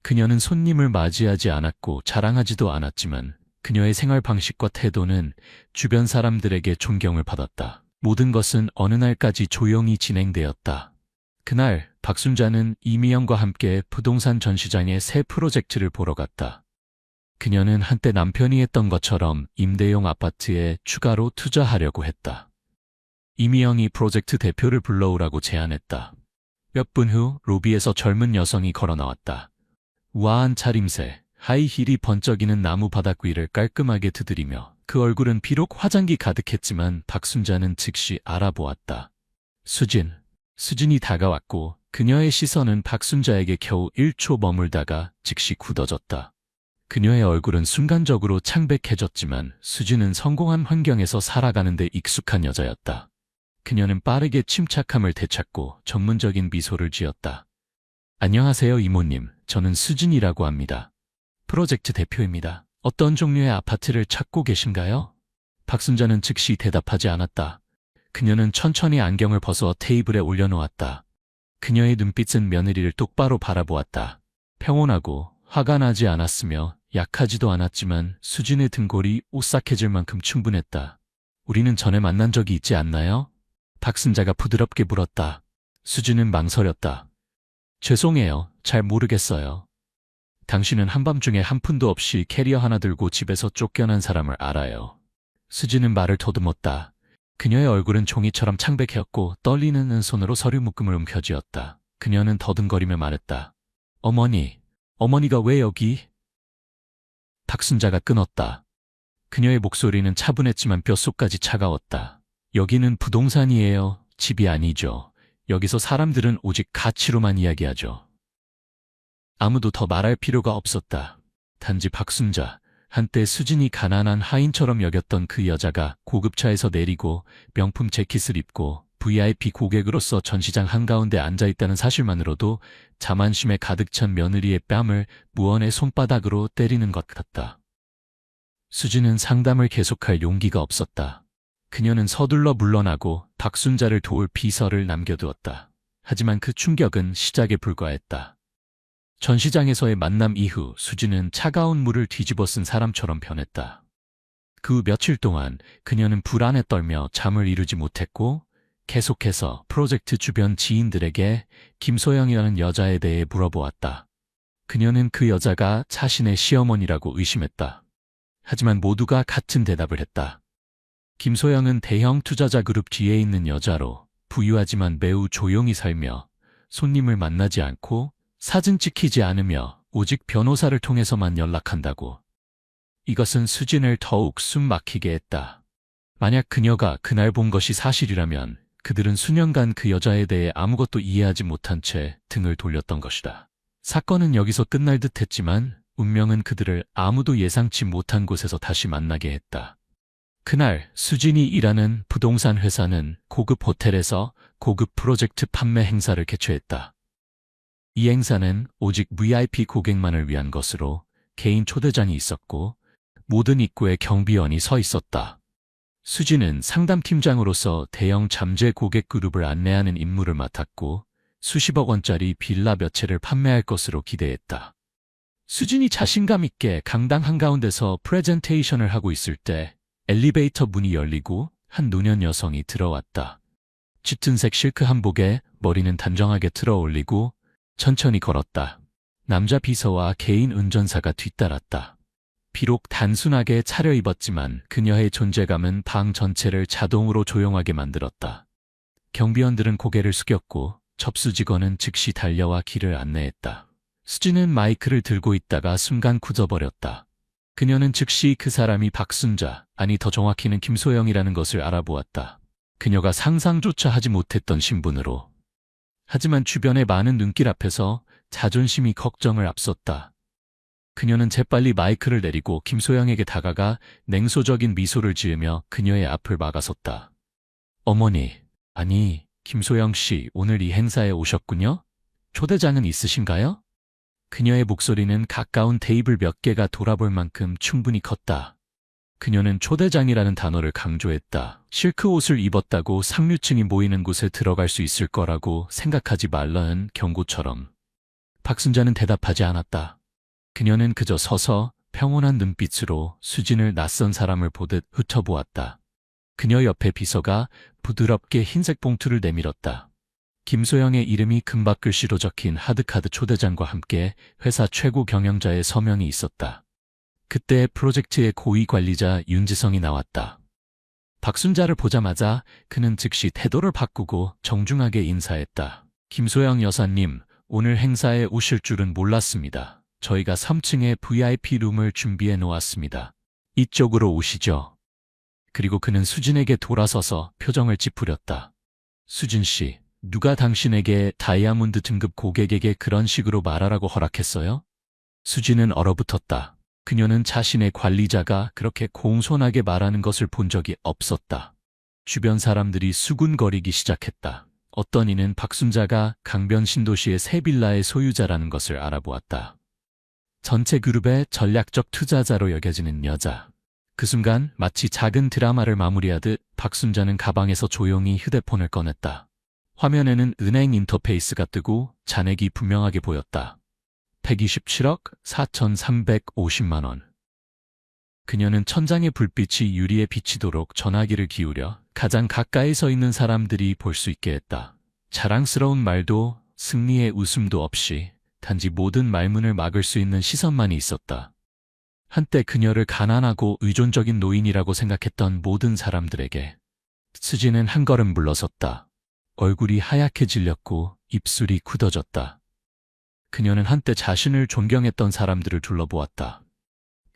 그녀는 손님을 맞이하지 않았고 자랑하지도 않았지만 그녀의 생활 방식과 태도는 주변 사람들에게 존경을 받았다. 모든 것은 어느 날까지 조용히 진행되었다. 그날 박순자는 이미영과 함께 부동산 전시장의 새 프로젝트를 보러 갔다. 그녀는 한때 남편이 했던 것처럼 임대용 아파트에 추가로 투자하려고 했다. 이미영이 프로젝트 대표를 불러오라고 제안했다. 몇 분 후 로비에서 젊은 여성이 걸어 나왔다. 우아한 차림새, 하이힐이 번쩍이는 나무 바닥 위를 깔끔하게 두드리며 그 얼굴은 비록 화장기 가득했지만 박순자는 즉시 알아보았다. 수진이 다가왔고 그녀의 시선은 박순자에게 겨우 1초 머물다가 즉시 굳어졌다. 그녀의 얼굴은 순간적으로 창백해졌지만 수진은 성공한 환경에서 살아가는데 익숙한 여자였다. 그녀는 빠르게 침착함을 되찾고 전문적인 미소를 지었다. 안녕하세요 이모님, 저는 수진이라고 합니다. 프로젝트 대표입니다. 어떤 종류의 아파트를 찾고 계신가요? 박순자는 즉시 대답하지 않았다. 그녀는 천천히 안경을 벗어 테이블에 올려놓았다. 그녀의 눈빛은 며느리를 똑바로 바라보았다. 평온하고 화가 나지 않았으며 약하지도 않았지만 수진의 등골이 오싹해질 만큼 충분했다. 우리는 전에 만난 적이 있지 않나요? 박순자가 부드럽게 물었다. 수진은 망설였다. 죄송해요. 잘 모르겠어요. 당신은 한밤중에 한 푼도 없이 캐리어 하나 들고 집에서 쫓겨난 사람을 알아요. 수진은 말을 더듬었다. 그녀의 얼굴은 종이처럼 창백해졌고 떨리는 손으로 서류 묶음을 움켜쥐었다. 그녀는 더듬거리며 말했다. 어머니가 왜 여기? 박순자가 끊었다. 그녀의 목소리는 차분했지만 뼛속까지 차가웠다. 여기는 부동산이에요. 집이 아니죠. 여기서 사람들은 오직 가치로만 이야기하죠. 아무도 더 말할 필요가 없었다. 단지 박순자, 한때 수진이 가난한 하인처럼 여겼던 그 여자가 고급차에서 내리고 명품 재킷을 입고 VIP 고객으로서 전시장 한가운데 앉아있다는 사실만으로도 자만심에 가득 찬 며느리의 뺨을 무언의 손바닥으로 때리는 것 같았다. 수진은 상담을 계속할 용기가 없었다. 그녀는 서둘러 물러나고 박순자를 도울 비서를 남겨두었다. 하지만 그 충격은 시작에 불과했다. 전시장에서의 만남 이후 수진은 차가운 물을 뒤집어 쓴 사람처럼 변했다. 그 후 며칠 동안 그녀는 불안에 떨며 잠을 이루지 못했고 계속해서 프로젝트 주변 지인들에게 김소영이라는 여자에 대해 물어보았다. 그녀는 그 여자가 자신의 시어머니라고 의심했다. 하지만 모두가 같은 대답을 했다. 김소영은 대형 투자자 그룹 뒤에 있는 여자로 부유하지만 매우 조용히 살며 손님을 만나지 않고 사진 찍히지 않으며 오직 변호사를 통해서만 연락한다고. 이것은 수진을 더욱 숨 막히게 했다. 만약 그녀가 그날 본 것이 사실이라면 그들은 수년간 그 여자에 대해 아무것도 이해하지 못한 채 등을 돌렸던 것이다. 사건은 여기서 끝날 듯 했지만 운명은 그들을 아무도 예상치 못한 곳에서 다시 만나게 했다. 그날 수진이 일하는 부동산 회사는 고급 호텔에서 고급 프로젝트 판매 행사를 개최했다. 이 행사는 오직 VIP 고객만을 위한 것으로 개인 초대장이 있었고 모든 입구에 경비원이 서 있었다. 수지는 상담팀장으로서 대형 잠재 고객 그룹을 안내하는 임무를 맡았고 수십억 원짜리 빌라 몇 채를 판매할 것으로 기대했다. 수진이 자신감 있게 강당 한가운데서 프레젠테이션을 하고 있을 때 엘리베이터 문이 열리고 한 노년 여성이 들어왔다. 짙은색 실크 한복에 머리는 단정하게 틀어 올리고 천천히 걸었다. 남자 비서와 개인 운전사가 뒤따랐다. 비록 단순하게 차려입었지만 그녀의 존재감은 방 전체를 자동으로 조용하게 만들었다. 경비원들은 고개를 숙였고 접수 직원은 즉시 달려와 길을 안내했다. 수지는 마이크를 들고 있다가 순간 굳어버렸다. 그녀는 즉시 그 사람이 박순자, 아니 더 정확히는 김소영이라는 것을 알아보았다. 그녀가 상상조차 하지 못했던 신분으로. 하지만 주변의 많은 눈길 앞에서 자존심이 걱정을 앞섰다. 그녀는 재빨리 마이크를 내리고 김소영에게 다가가 냉소적인 미소를 지으며 그녀의 앞을 막아섰다. 어머니, 아니, 김소영 씨, 오늘 이 행사에 오셨군요? 초대장은 있으신가요? 그녀의 목소리는 가까운 테이블 몇 개가 돌아볼 만큼 충분히 컸다. 그녀는 초대장이라는 단어를 강조했다. 실크 옷을 입었다고 상류층이 모이는 곳에 들어갈 수 있을 거라고 생각하지 말라는 경고처럼. 박순자는 대답하지 않았다. 그녀는 그저 서서 평온한 눈빛으로 수진을 낯선 사람을 보듯 훑어보았다. 그녀 옆에 비서가 부드럽게 흰색 봉투를 내밀었다. 김소영의 이름이 금박글씨로 적힌 하드카드 초대장과 함께 회사 최고 경영자의 서명이 있었다. 그때 프로젝트의 고위 관리자 윤지성이 나왔다. 박순자를 보자마자 그는 즉시 태도를 바꾸고 정중하게 인사했다. 김소영 여사님, 오늘 행사에 오실 줄은 몰랐습니다. 저희가 3층에 VIP 룸을 준비해 놓았습니다. 이쪽으로 오시죠. 그리고 그는 수진에게 돌아서서 표정을 찌푸렸다. 수진 씨, 누가 당신에게 다이아몬드 등급 고객에게 그런 식으로 말하라고 허락했어요? 수진은 얼어붙었다. 그녀는 자신의 관리자가 그렇게 공손하게 말하는 것을 본 적이 없었다. 주변 사람들이 수군거리기 시작했다. 어떤 이는 박순자가 강변 신도시의 새 빌라의 소유자라는 것을 알아보았다. 전체 그룹의 전략적 투자자로 여겨지는 여자. 그 순간 마치 작은 드라마를 마무리하듯 박순자는 가방에서 조용히 휴대폰을 꺼냈다. 화면에는 은행 인터페이스가 뜨고 잔액이 분명하게 보였다. 127억 4,350만 원. 그녀는 천장의 불빛이 유리에 비치도록 전화기를 기울여 가장 가까이 서 있는 사람들이 볼 수 있게 했다. 자랑스러운 말도 승리의 웃음도 없이 단지 모든 말문을 막을 수 있는 시선만이 있었다. 한때 그녀를 가난하고 의존적인 노인이라고 생각했던 모든 사람들에게 수지는 한 걸음 물러섰다. 얼굴이 하얗게 질렸고 입술이 굳어졌다. 그녀는 한때 자신을 존경했던 사람들을 둘러보았다.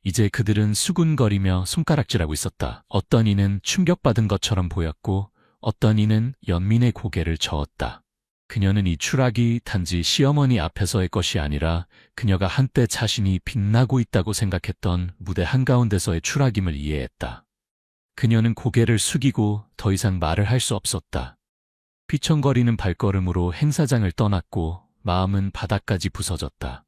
이제 그들은 수군거리며 손가락질하고 있었다. 어떤 이는 충격받은 것처럼 보였고 어떤 이는 연민의 고개를 저었다. 그녀는 이 추락이 단지 시어머니 앞에서의 것이 아니라 그녀가 한때 자신이 빛나고 있다고 생각했던 무대 한가운데서의 추락임을 이해했다. 그녀는 고개를 숙이고 더 이상 말을 할 수 없었다. 휘청거리는 발걸음으로 행사장을 떠났고 마음은 바닥까지 부서졌다.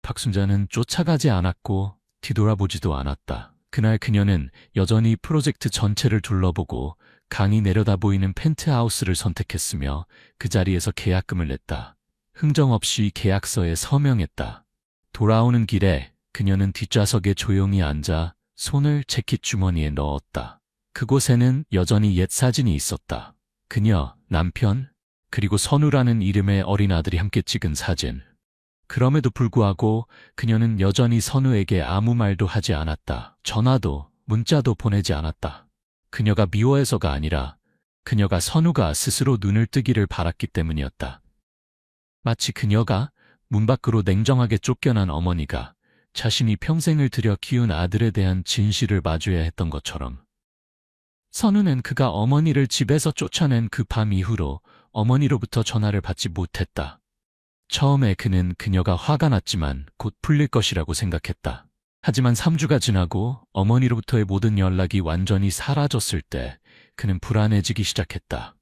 박순자는 쫓아가지 않았고 뒤돌아보지도 않았다. 그날 그녀는 여전히 프로젝트 전체를 둘러보고 강이 내려다 보이는 펜트하우스를 선택했으며 그 자리에서 계약금을 냈다. 흥정 없이 계약서에 서명했다. 돌아오는 길에 그녀는 뒷좌석에 조용히 앉아 손을 재킷 주머니에 넣었다. 그곳에는 여전히 옛 사진이 있었다. 그녀, 남편, 그리고 선우라는 이름의 어린 아들이 함께 찍은 사진. 그럼에도 불구하고 그녀는 여전히 선우에게 아무 말도 하지 않았다. 전화도, 문자도 보내지 않았다. 그녀가 미워해서가 아니라 그녀가 선우가 스스로 눈을 뜨기를 바랐기 때문이었다. 마치 그녀가 문 밖으로 냉정하게 쫓겨난 어머니가 자신이 평생을 들여 키운 아들에 대한 진실을 마주해야 했던 것처럼. 선우는 그가 어머니를 집에서 쫓아낸 그 밤 이후로 어머니로부터 전화를 받지 못했다. 처음에 그는 그녀가 화가 났지만 곧 풀릴 것이라고 생각했다. 하지만 3주가 지나고 어머니로부터의 모든 연락이 완전히 사라졌을 때 그는 불안해지기 시작했다.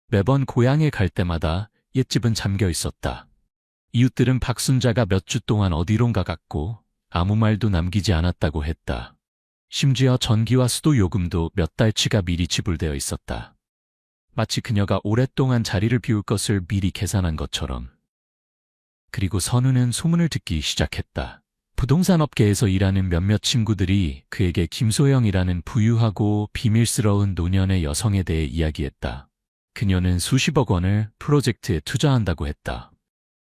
매번 고향에 갈 때마다 옛집은 잠겨 있었다. 이웃들은 박순자가 몇 주 동안 어디론가 갔고 아무 말도 남기지 않았다고 했다. 심지어 전기와 수도 요금도 몇 달치가 미리 지불되어 있었다. 마치 그녀가 오랫동안 자리를 비울 것을 미리 계산한 것처럼. 그리고 선우는 소문을 듣기 시작했다. 부동산 업계에서 일하는 몇몇 친구들이 그에게 김소영이라는 부유하고 비밀스러운 노년의 여성에 대해 이야기했다. 그녀는 수십억 원을 프로젝트에 투자한다고 했다.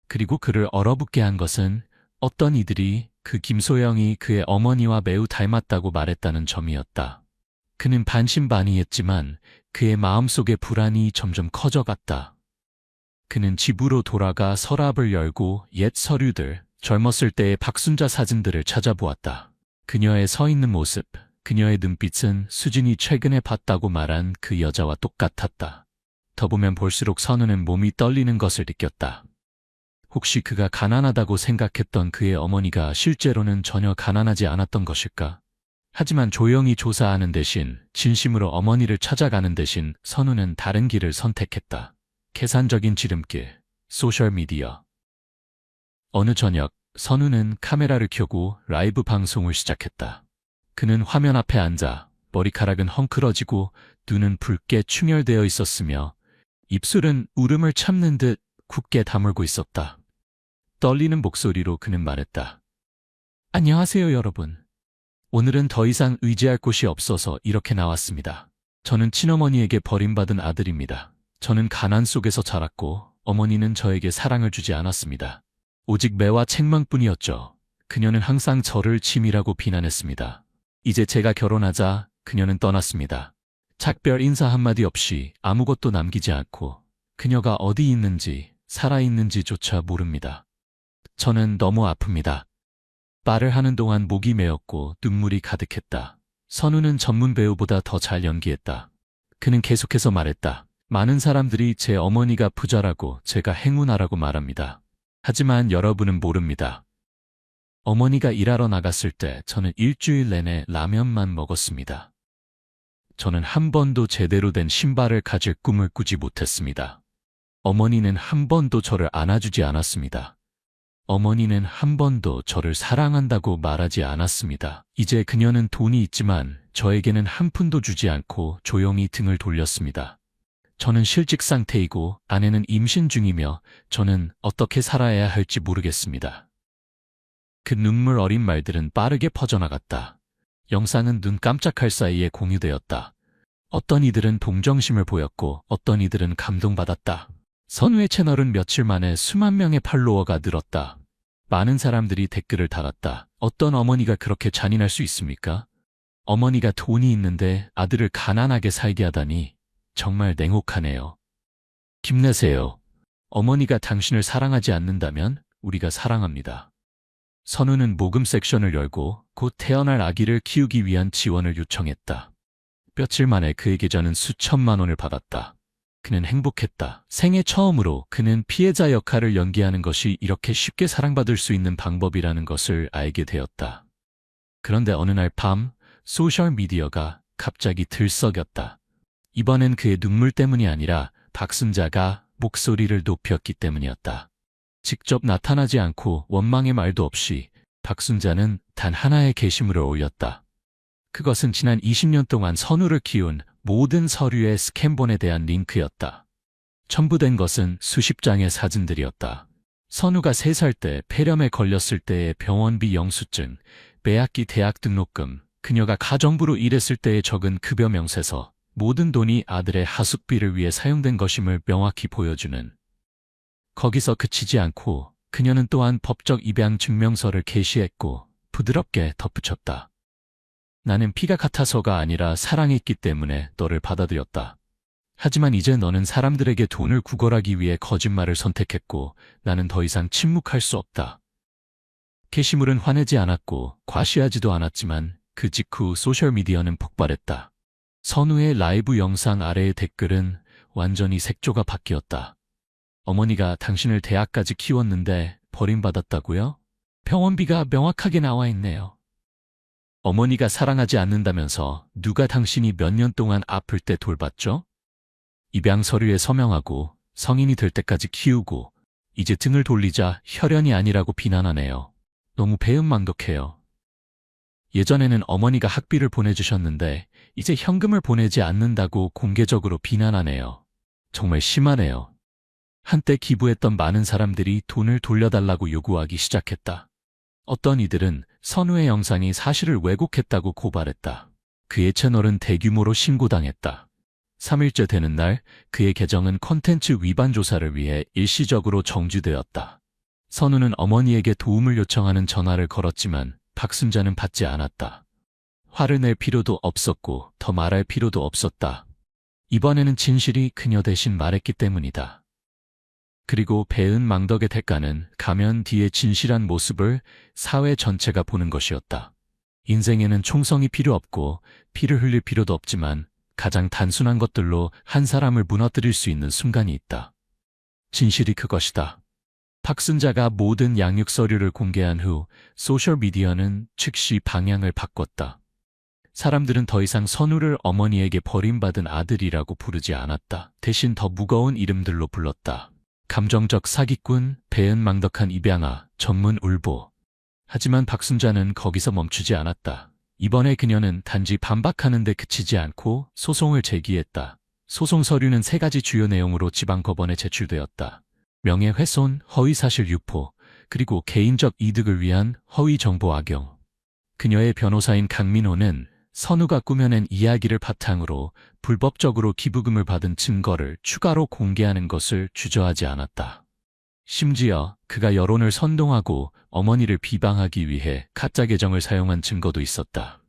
그리고 그를 얼어붙게 한 것은 어떤 이들이 그 김소영이 그의 어머니와 매우 닮았다고 말했다는 점이었다. 그는 반신반의했지만 그의 마음속의 불안이 점점 커져갔다. 그는 집으로 돌아가 서랍을 열고 옛 서류들, 젊었을 때의 박순자 사진들을 찾아보았다. 그녀의 서 있는 모습, 그녀의 눈빛은 수진이 최근에 봤다고 말한 그 여자와 똑같았다. 더 보면 볼수록 선우는 몸이 떨리는 것을 느꼈다. 혹시 그가 가난하다고 생각했던 그의 어머니가 실제로는 전혀 가난하지 않았던 것일까? 하지만 조용히 조사하는 대신, 진심으로 어머니를 찾아가는 대신 선우는 다른 길을 선택했다. 계산적인 지름길, 소셜미디어. 어느 저녁, 선우는 카메라를 켜고 라이브 방송을 시작했다. 그는 화면 앞에 앉아 머리카락은 헝클어지고 눈은 붉게 충혈되어 있었으며 입술은 울음을 참는 듯 굳게 다물고 있었다. 떨리는 목소리로 그는 말했다. 안녕하세요, 여러분. 오늘은 더 이상 의지할 곳이 없어서 이렇게 나왔습니다. 저는 친어머니에게 버림받은 아들입니다. 저는 가난 속에서 자랐고 어머니는 저에게 사랑을 주지 않았습니다. 오직 매와 책망뿐이었죠. 그녀는 항상 저를 짐이라고 비난했습니다. 이제 제가 결혼하자 그녀는 떠났습니다. 작별 인사 한마디 없이 아무것도 남기지 않고 그녀가 어디 있는지 살아있는지조차 모릅니다. 저는 너무 아픕니다. 말을 하는 동안 목이 메었고 눈물이 가득했다. 선우는 전문 배우보다 더 잘 연기했다. 그는 계속해서 말했다. 많은 사람들이 제 어머니가 부자라고 제가 행운아라고 말합니다. 하지만 여러분은 모릅니다. 어머니가 일하러 나갔을 때 저는 일주일 내내 라면만 먹었습니다. 저는 한 번도 제대로 된 신발을 가질 꿈을 꾸지 못했습니다. 어머니는 한 번도 저를 안아주지 않았습니다. 어머니는 한 번도 저를 사랑한다고 말하지 않았습니다. 이제 그녀는 돈이 있지만 저에게는 한 푼도 주지 않고 조용히 등을 돌렸습니다. 저는 실직 상태이고 아내는 임신 중이며 저는 어떻게 살아야 할지 모르겠습니다. 그 눈물 어린 말들은 빠르게 퍼져나갔다. 영상은 눈 깜짝할 사이에 공유되었다. 어떤 이들은 동정심을 보였고 어떤 이들은 감동받았다. 선우의 채널은 며칠 만에 수만 명의 팔로워가 늘었다. 많은 사람들이 댓글을 달았다. 어떤 어머니가 그렇게 잔인할 수 있습니까? 어머니가 돈이 있는데 아들을 가난하게 살게 하다니 정말 냉혹하네요. 힘내세요. 어머니가 당신을 사랑하지 않는다면 우리가 사랑합니다. 선우는 모금 섹션을 열고 곧 태어날 아기를 키우기 위한 지원을 요청했다. 며칠 만에 그의 계좌는 수천만 원을 받았다. 그는 행복했다. 생애 처음으로 그는 피해자 역할을 연기하는 것이 이렇게 쉽게 사랑받을 수 있는 방법이라는 것을 알게 되었다. 그런데 어느 날 밤 소셜미디어가 갑자기 들썩였다. 이번엔 그의 눈물 때문이 아니라 박순자가 목소리를 높였기 때문이었다. 직접 나타나지 않고 원망의 말도 없이 박순자는 단 하나의 게시물을 올렸다. 그것은 지난 20년 동안 선우를 키운 모든 서류의 스캔본에 대한 링크였다. 첨부된 것은 수십 장의 사진들이었다. 선우가 3살 때 폐렴에 걸렸을 때의 병원비 영수증, 매학기 대학 등록금, 그녀가 가정부로 일했을 때의 적은 급여 명세서, 모든 돈이 아들의 하숙비를 위해 사용된 것임을 명확히 보여주는. 거기서 그치지 않고 그녀는 또한 법적 입양 증명서를 게시했고 부드럽게 덧붙였다. 나는 피가 같아서가 아니라 사랑했기 때문에 너를 받아들였다. 하지만 이제 너는 사람들에게 돈을 구걸하기 위해 거짓말을 선택했고 나는 더 이상 침묵할 수 없다. 게시물은 화내지 않았고 과시하지도 않았지만 그 직후 소셜미디어는 폭발했다. 선우의 라이브 영상 아래의 댓글은 완전히 색조가 바뀌었다. 어머니가 당신을 대학까지 키웠는데 버림받았다고요? 병원비가 명확하게 나와 있네요. 어머니가 사랑하지 않는다면서 누가 당신이 몇 년 동안 아플 때 돌봤죠? 입양 서류에 서명하고 성인이 될 때까지 키우고 이제 등을 돌리자 혈연이 아니라고 비난하네요. 너무 배은망덕해요. 예전에는 어머니가 학비를 보내주셨는데 이제 현금을 보내지 않는다고 공개적으로 비난하네요. 정말 심하네요. 한때 기부했던 많은 사람들이 돈을 돌려달라고 요구하기 시작했다. 어떤 이들은 선우의 영상이 사실을 왜곡했다고 고발했다. 그의 채널은 대규모로 신고당했다. 3일째 되는 날 그의 계정은 콘텐츠 위반 조사를 위해 일시적으로 정지되었다. 선우는 어머니에게 도움을 요청하는 전화를 걸었지만 박순자는 받지 않았다. 화를 낼 필요도 없었고 더 말할 필요도 없었다. 이번에는 진실이 그녀 대신 말했기 때문이다. 그리고 배은 망덕의 대가는 가면 뒤의 진실한 모습을 사회 전체가 보는 것이었다. 인생에는 총성이 필요 없고 피를 흘릴 필요도 없지만 가장 단순한 것들로 한 사람을 무너뜨릴 수 있는 순간이 있다. 진실이 그것이다. 박순자가 모든 양육 서류를 공개한 후 소셜미디어는 즉시 방향을 바꿨다. 사람들은 더 이상 선우를 어머니에게 버림받은 아들이라고 부르지 않았다. 대신 더 무거운 이름들로 불렀다. 감정적 사기꾼, 배은 망덕한 입양아, 전문 울보. 하지만 박순자는 거기서 멈추지 않았다. 이번에 그녀는 단지 반박하는 데 그치지 않고 소송을 제기했다. 소송 서류는 3가지 주요 내용으로 지방법원에 제출되었다. 명예훼손, 허위사실 유포, 그리고 개인적 이득을 위한 허위정보 악용. 그녀의 변호사인 강민호는 선우가 꾸며낸 이야기를 바탕으로 불법적으로 기부금을 받은 증거를 추가로 공개하는 것을 주저하지 않았다. 심지어 그가 여론을 선동하고 어머니를 비방하기 위해 가짜 계정을 사용한 증거도 있었다.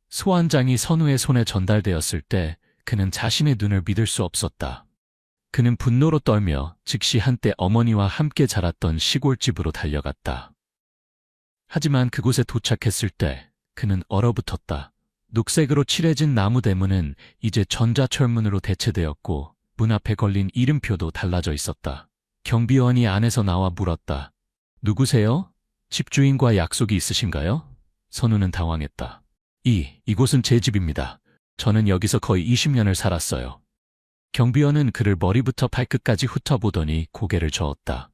소환장이 선우의 손에 전달되었을 때 그는 자신의 눈을 믿을 수 없었다. 그는 분노로 떨며 즉시 한때 어머니와 함께 자랐던 시골집으로 달려갔다. 하지만 그곳에 도착했을 때 그는 얼어붙었다. 녹색으로 칠해진 나무 대문은 이제 전자철문으로 대체되었고 문 앞에 걸린 이름표도 달라져 있었다. 경비원이 안에서 나와 물었다. 누구세요? 집주인과 약속이 있으신가요? 선우는 당황했다. 이곳은 제 집입니다. 저는 여기서 거의 20년을 살았어요. 경비원은 그를 머리부터 발끝까지 훑어보더니 고개를 저었다.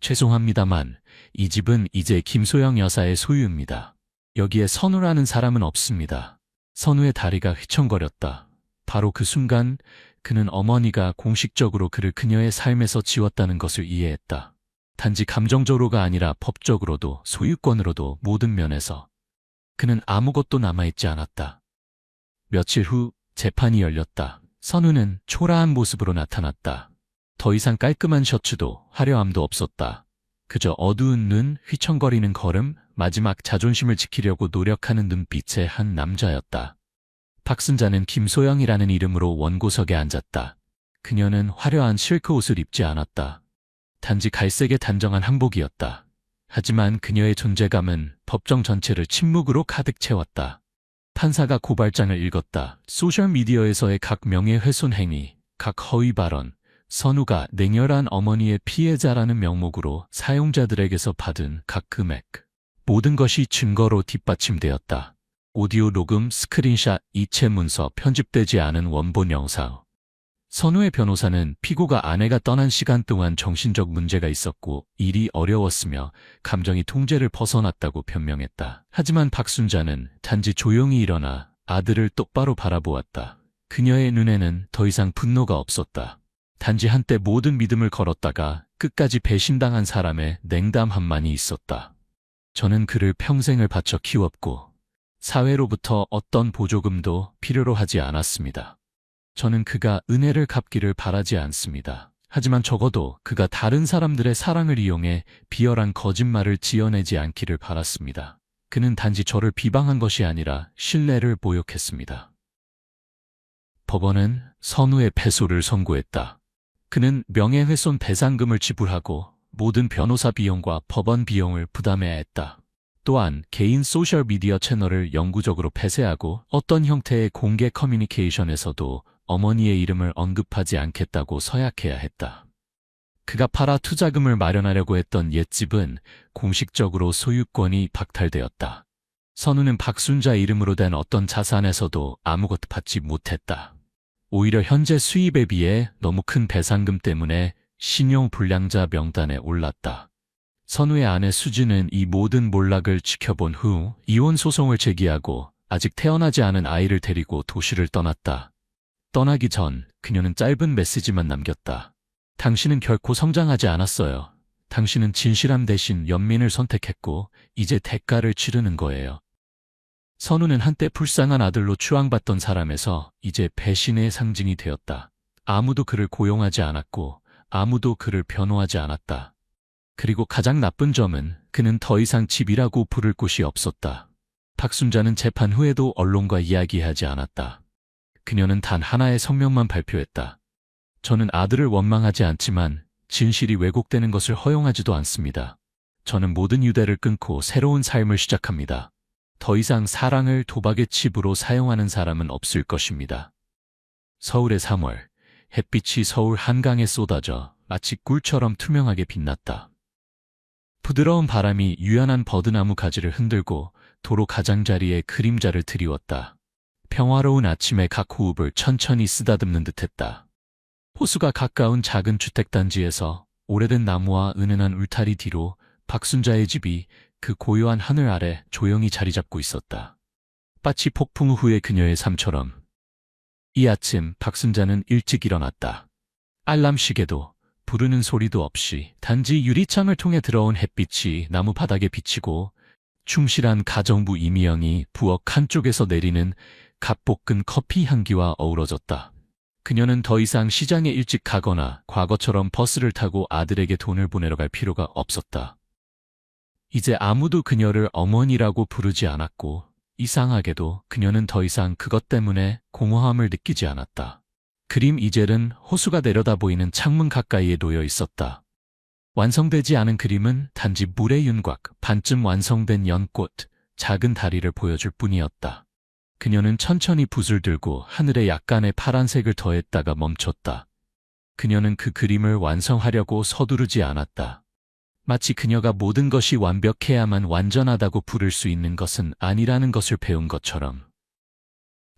죄송합니다만 이 집은 이제 김소영 여사의 소유입니다. 여기에 선우라는 사람은 없습니다. 선우의 다리가 휘청거렸다. 바로 그 순간 그는 어머니가 공식적으로 그를 그녀의 삶에서 지웠다는 것을 이해했다. 단지 감정적으로가 아니라 법적으로도 소유권으로도 모든 면에서 그는 아무것도 남아있지 않았다. 며칠 후 재판이 열렸다. 선우는 초라한 모습으로 나타났다. 더 이상 깔끔한 셔츠도 화려함도 없었다. 그저 어두운 눈, 휘청거리는 걸음, 마지막 자존심을 지키려고 노력하는 눈빛의 한 남자였다. 박순자는 김소영이라는 이름으로 원고석에 앉았다. 그녀는 화려한 실크 옷을 입지 않았다. 단지 갈색의 단정한 한복이었다. 하지만 그녀의 존재감은 법정 전체를 침묵으로 가득 채웠다. 판사가 고발장을 읽었다. 소셜미디어에서의 각 명예훼손 행위, 각 허위 발언, 선우가 냉혈한 어머니의 피해자라는 명목으로 사용자들에게서 받은 각 금액. 모든 것이 증거로 뒷받침되었다. 오디오 녹음, 스크린샷, 이체 문서, 편집되지 않은 원본 영상. 선우의 변호사는 피고가 아내가 떠난 시간 동안 정신적 문제가 있었고 일이 어려웠으며 감정이 통제를 벗어났다고 변명했다. 하지만 박순자는 단지 조용히 일어나 아들을 똑바로 바라보았다. 그녀의 눈에는 더 이상 분노가 없었다. 단지 한때 모든 믿음을 걸었다가 끝까지 배신당한 사람의 냉담함만이 있었다. 저는 그를 평생을 바쳐 키웠고 사회로부터 어떤 보조금도 필요로 하지 않았습니다. 저는 그가 은혜를 갚기를 바라지 않습니다. 하지만 적어도 그가 다른 사람들의 사랑을 이용해 비열한 거짓말을 지어내지 않기를 바랐습니다. 그는 단지 저를 비방한 것이 아니라 신뢰를 모욕했습니다. 법원은 선우의 패소를 선고했다. 그는 명예훼손 배상금을 지불하고 모든 변호사 비용과 법원 비용을 부담해야 했다. 또한 개인 소셜미디어 채널을 영구적으로 폐쇄하고 어떤 형태의 공개 커뮤니케이션에서도 어머니의 이름을 언급하지 않겠다고 서약해야 했다. 그가 팔아 투자금을 마련하려고 했던 옛집은 공식적으로 소유권이 박탈되었다. 선우는 박순자 이름으로 된 어떤 자산에서도 아무것도 받지 못했다. 오히려 현재 수입에 비해 너무 큰 배상금 때문에 신용불량자 명단에 올랐다. 선우의 아내 수지는 이 모든 몰락을 지켜본 후 이혼 소송을 제기하고 아직 태어나지 않은 아이를 데리고 도시를 떠났다. 떠나기 전 그녀는 짧은 메시지만 남겼다. 당신은 결코 성장하지 않았어요. 당신은 진실함 대신 연민을 선택했고 이제 대가를 치르는 거예요. 선우는 한때 불쌍한 아들로 추앙받던 사람에서 이제 배신의 상징이 되었다. 아무도 그를 고용하지 않았고 아무도 그를 변호하지 않았다. 그리고 가장 나쁜 점은 그는 더 이상 집이라고 부를 곳이 없었다. 박순자는 재판 후에도 언론과 이야기하지 않았다. 그녀는 단 하나의 성명만 발표했다. 저는 아들을 원망하지 않지만 진실이 왜곡되는 것을 허용하지도 않습니다. 저는 모든 유대를 끊고 새로운 삶을 시작합니다. 더 이상 사랑을 도박의 칩으로 사용하는 사람은 없을 것입니다. 서울의 3월, 햇빛이 서울 한강에 쏟아져 마치 꿀처럼 투명하게 빛났다. 부드러운 바람이 유연한 버드나무 가지를 흔들고 도로 가장자리에 그림자를 드리웠다. 평화로운 아침에 각 호흡을 천천히 쓰다듬는 듯했다. 호수가 가까운 작은 주택단지에서 오래된 나무와 은은한 울타리 뒤로 박순자의 집이 그 고요한 하늘 아래 조용히 자리 잡고 있었다. 마치 폭풍 후의 그녀의 삶처럼. 이 아침 박순자는 일찍 일어났다. 알람 시계도 부르는 소리도 없이 단지 유리창을 통해 들어온 햇빛이 나무 바닥에 비치고 충실한 가정부 이미영이 부엌 한쪽에서 내리는 갓볶은 커피 향기와 어우러졌다. 그녀는 더 이상 시장에 일찍 가거나 과거처럼 버스를 타고 아들에게 돈을 보내러 갈 필요가 없었다. 이제 아무도 그녀를 어머니라고 부르지 않았고 이상하게도 그녀는 더 이상 그것 때문에 공허함을 느끼지 않았다. 그림 이젤은 호수가 내려다 보이는 창문 가까이에 놓여 있었다. 완성되지 않은 그림은 단지 물의 윤곽, 반쯤 완성된 연꽃, 작은 다리를 보여줄 뿐이었다. 그녀는 천천히 붓을 들고 하늘에 약간의 파란색을 더했다가 멈췄다. 그녀는 그 그림을 완성하려고 서두르지 않았다. 마치 그녀가 모든 것이 완벽해야만 완전하다고 부를 수 있는 것은 아니라는 것을 배운 것처럼.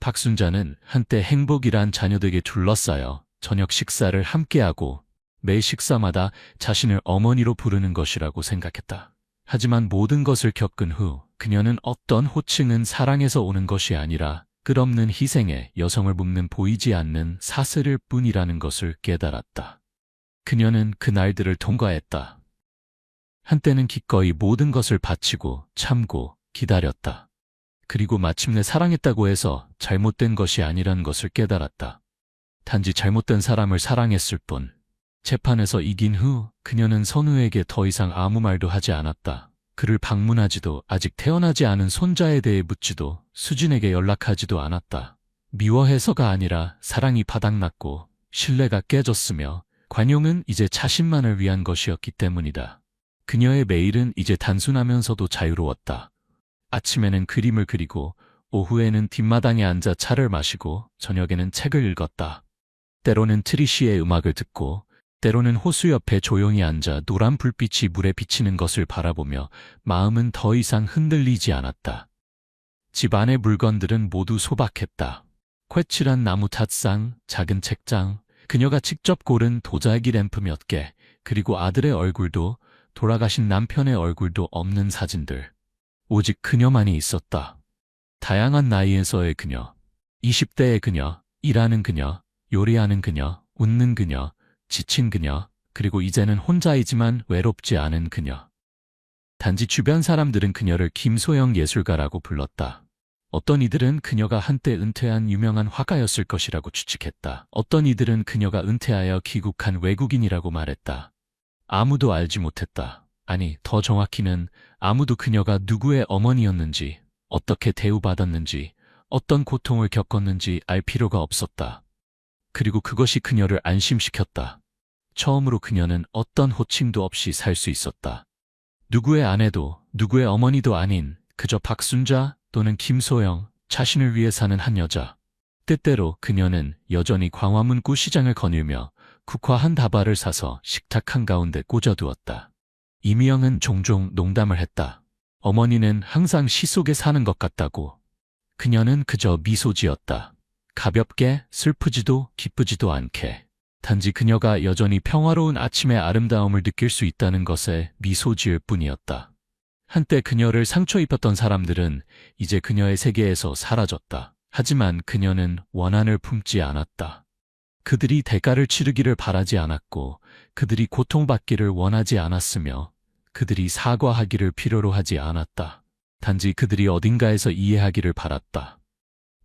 박순자는 한때 행복이란 자녀들에게 둘러싸여 저녁 식사를 함께하고 매 식사마다 자신을 어머니로 부르는 것이라고 생각했다. 하지만 모든 것을 겪은 후 그녀는 어떤 호칭은 사랑에서 오는 것이 아니라 끝없는 희생에 여성을 묶는 보이지 않는 사슬일 뿐이라는 것을 깨달았다. 그녀는 그 날들을 통과했다. 한때는 기꺼이 모든 것을 바치고 참고 기다렸다. 그리고 마침내 사랑했다고 해서 잘못된 것이 아니라는 것을 깨달았다. 단지 잘못된 사람을 사랑했을 뿐. 재판에서 이긴 후 그녀는 선우에게 더 이상 아무 말도 하지 않았다. 그를 방문하지도 아직 태어나지 않은 손자에 대해 묻지도 수진에게 연락하지도 않았다. 미워해서가 아니라 사랑이 바닥났고 신뢰가 깨졌으며 관용은 이제 자신만을 위한 것이었기 때문이다. 그녀의 매일은 이제 단순하면서도 자유로웠다. 아침에는 그림을 그리고 오후에는 뒷마당에 앉아 차를 마시고 저녁에는 책을 읽었다. 때로는 트리시의 음악을 듣고 때로는 호수 옆에 조용히 앉아 노란 불빛이 물에 비치는 것을 바라보며 마음은 더 이상 흔들리지 않았다. 집 안의 물건들은 모두 소박했다. 쾌칠한 나무 탓상, 작은 책장, 그녀가 직접 고른 도자기 램프 몇 개, 그리고 아들의 얼굴도 돌아가신 남편의 얼굴도 없는 사진들. 오직 그녀만이 있었다. 다양한 나이에서의 그녀, 20대의 그녀, 일하는 그녀, 요리하는 그녀, 웃는 그녀, 지친 그녀, 그리고 이제는 혼자이지만 외롭지 않은 그녀. 단지 주변 사람들은 그녀를 김소영 예술가라고 불렀다. 어떤 이들은 그녀가 한때 은퇴한 유명한 화가였을 것이라고 추측했다. 어떤 이들은 그녀가 은퇴하여 귀국한 외국인이라고 말했다. 아무도 알지 못했다. 아니, 더 정확히는 아무도 그녀가 누구의 어머니였는지, 어떻게 대우받았는지, 어떤 고통을 겪었는지 알 필요가 없었다. 그리고 그것이 그녀를 안심시켰다. 처음으로 그녀는 어떤 호칭도 없이 살 수 있었다. 누구의 아내도 누구의 어머니도 아닌 그저 박순자 또는 김소영, 자신을 위해 사는 한 여자. 때때로 그녀는 여전히 광화문 구시장을 거닐며 국화 한 다발을 사서 식탁 한가운데 꽂아두었다. 이미영은 종종 농담을 했다. 어머니는 항상 시 속에 사는 것 같다고. 그녀는 그저 미소 지었다. 가볍게 슬프지도 기쁘지도 않게. 단지 그녀가 여전히 평화로운 아침의 아름다움을 느낄 수 있다는 것에 미소 지을 뿐이었다. 한때 그녀를 상처 입혔던 사람들은 이제 그녀의 세계에서 사라졌다. 하지만 그녀는 원한을 품지 않았다. 그들이 대가를 치르기를 바라지 않았고 그들이 고통받기를 원하지 않았으며 그들이 사과하기를 필요로 하지 않았다. 단지 그들이 어딘가에서 이해하기를 바랐다.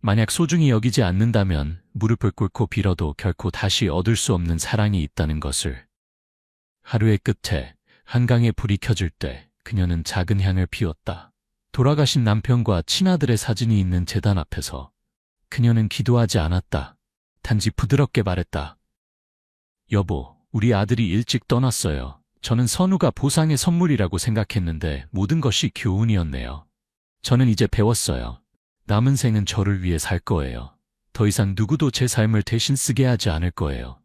만약 소중히 여기지 않는다면 무릎을 꿇고 빌어도 결코 다시 얻을 수 없는 사랑이 있다는 것을. 하루의 끝에 한강에 불이 켜질 때 그녀는 작은 향을 피웠다. 돌아가신 남편과 친아들의 사진이 있는 제단 앞에서 그녀는 기도하지 않았다. 단지 부드럽게 말했다. 여보, 우리 아들이 일찍 떠났어요. 저는 선우가 보상의 선물이라고 생각했는데 모든 것이 교훈이었네요. 저는 이제 배웠어요. 남은 생은 저를 위해 살 거예요. 더 이상 누구도 제 삶을 대신 쓰게 하지 않을 거예요.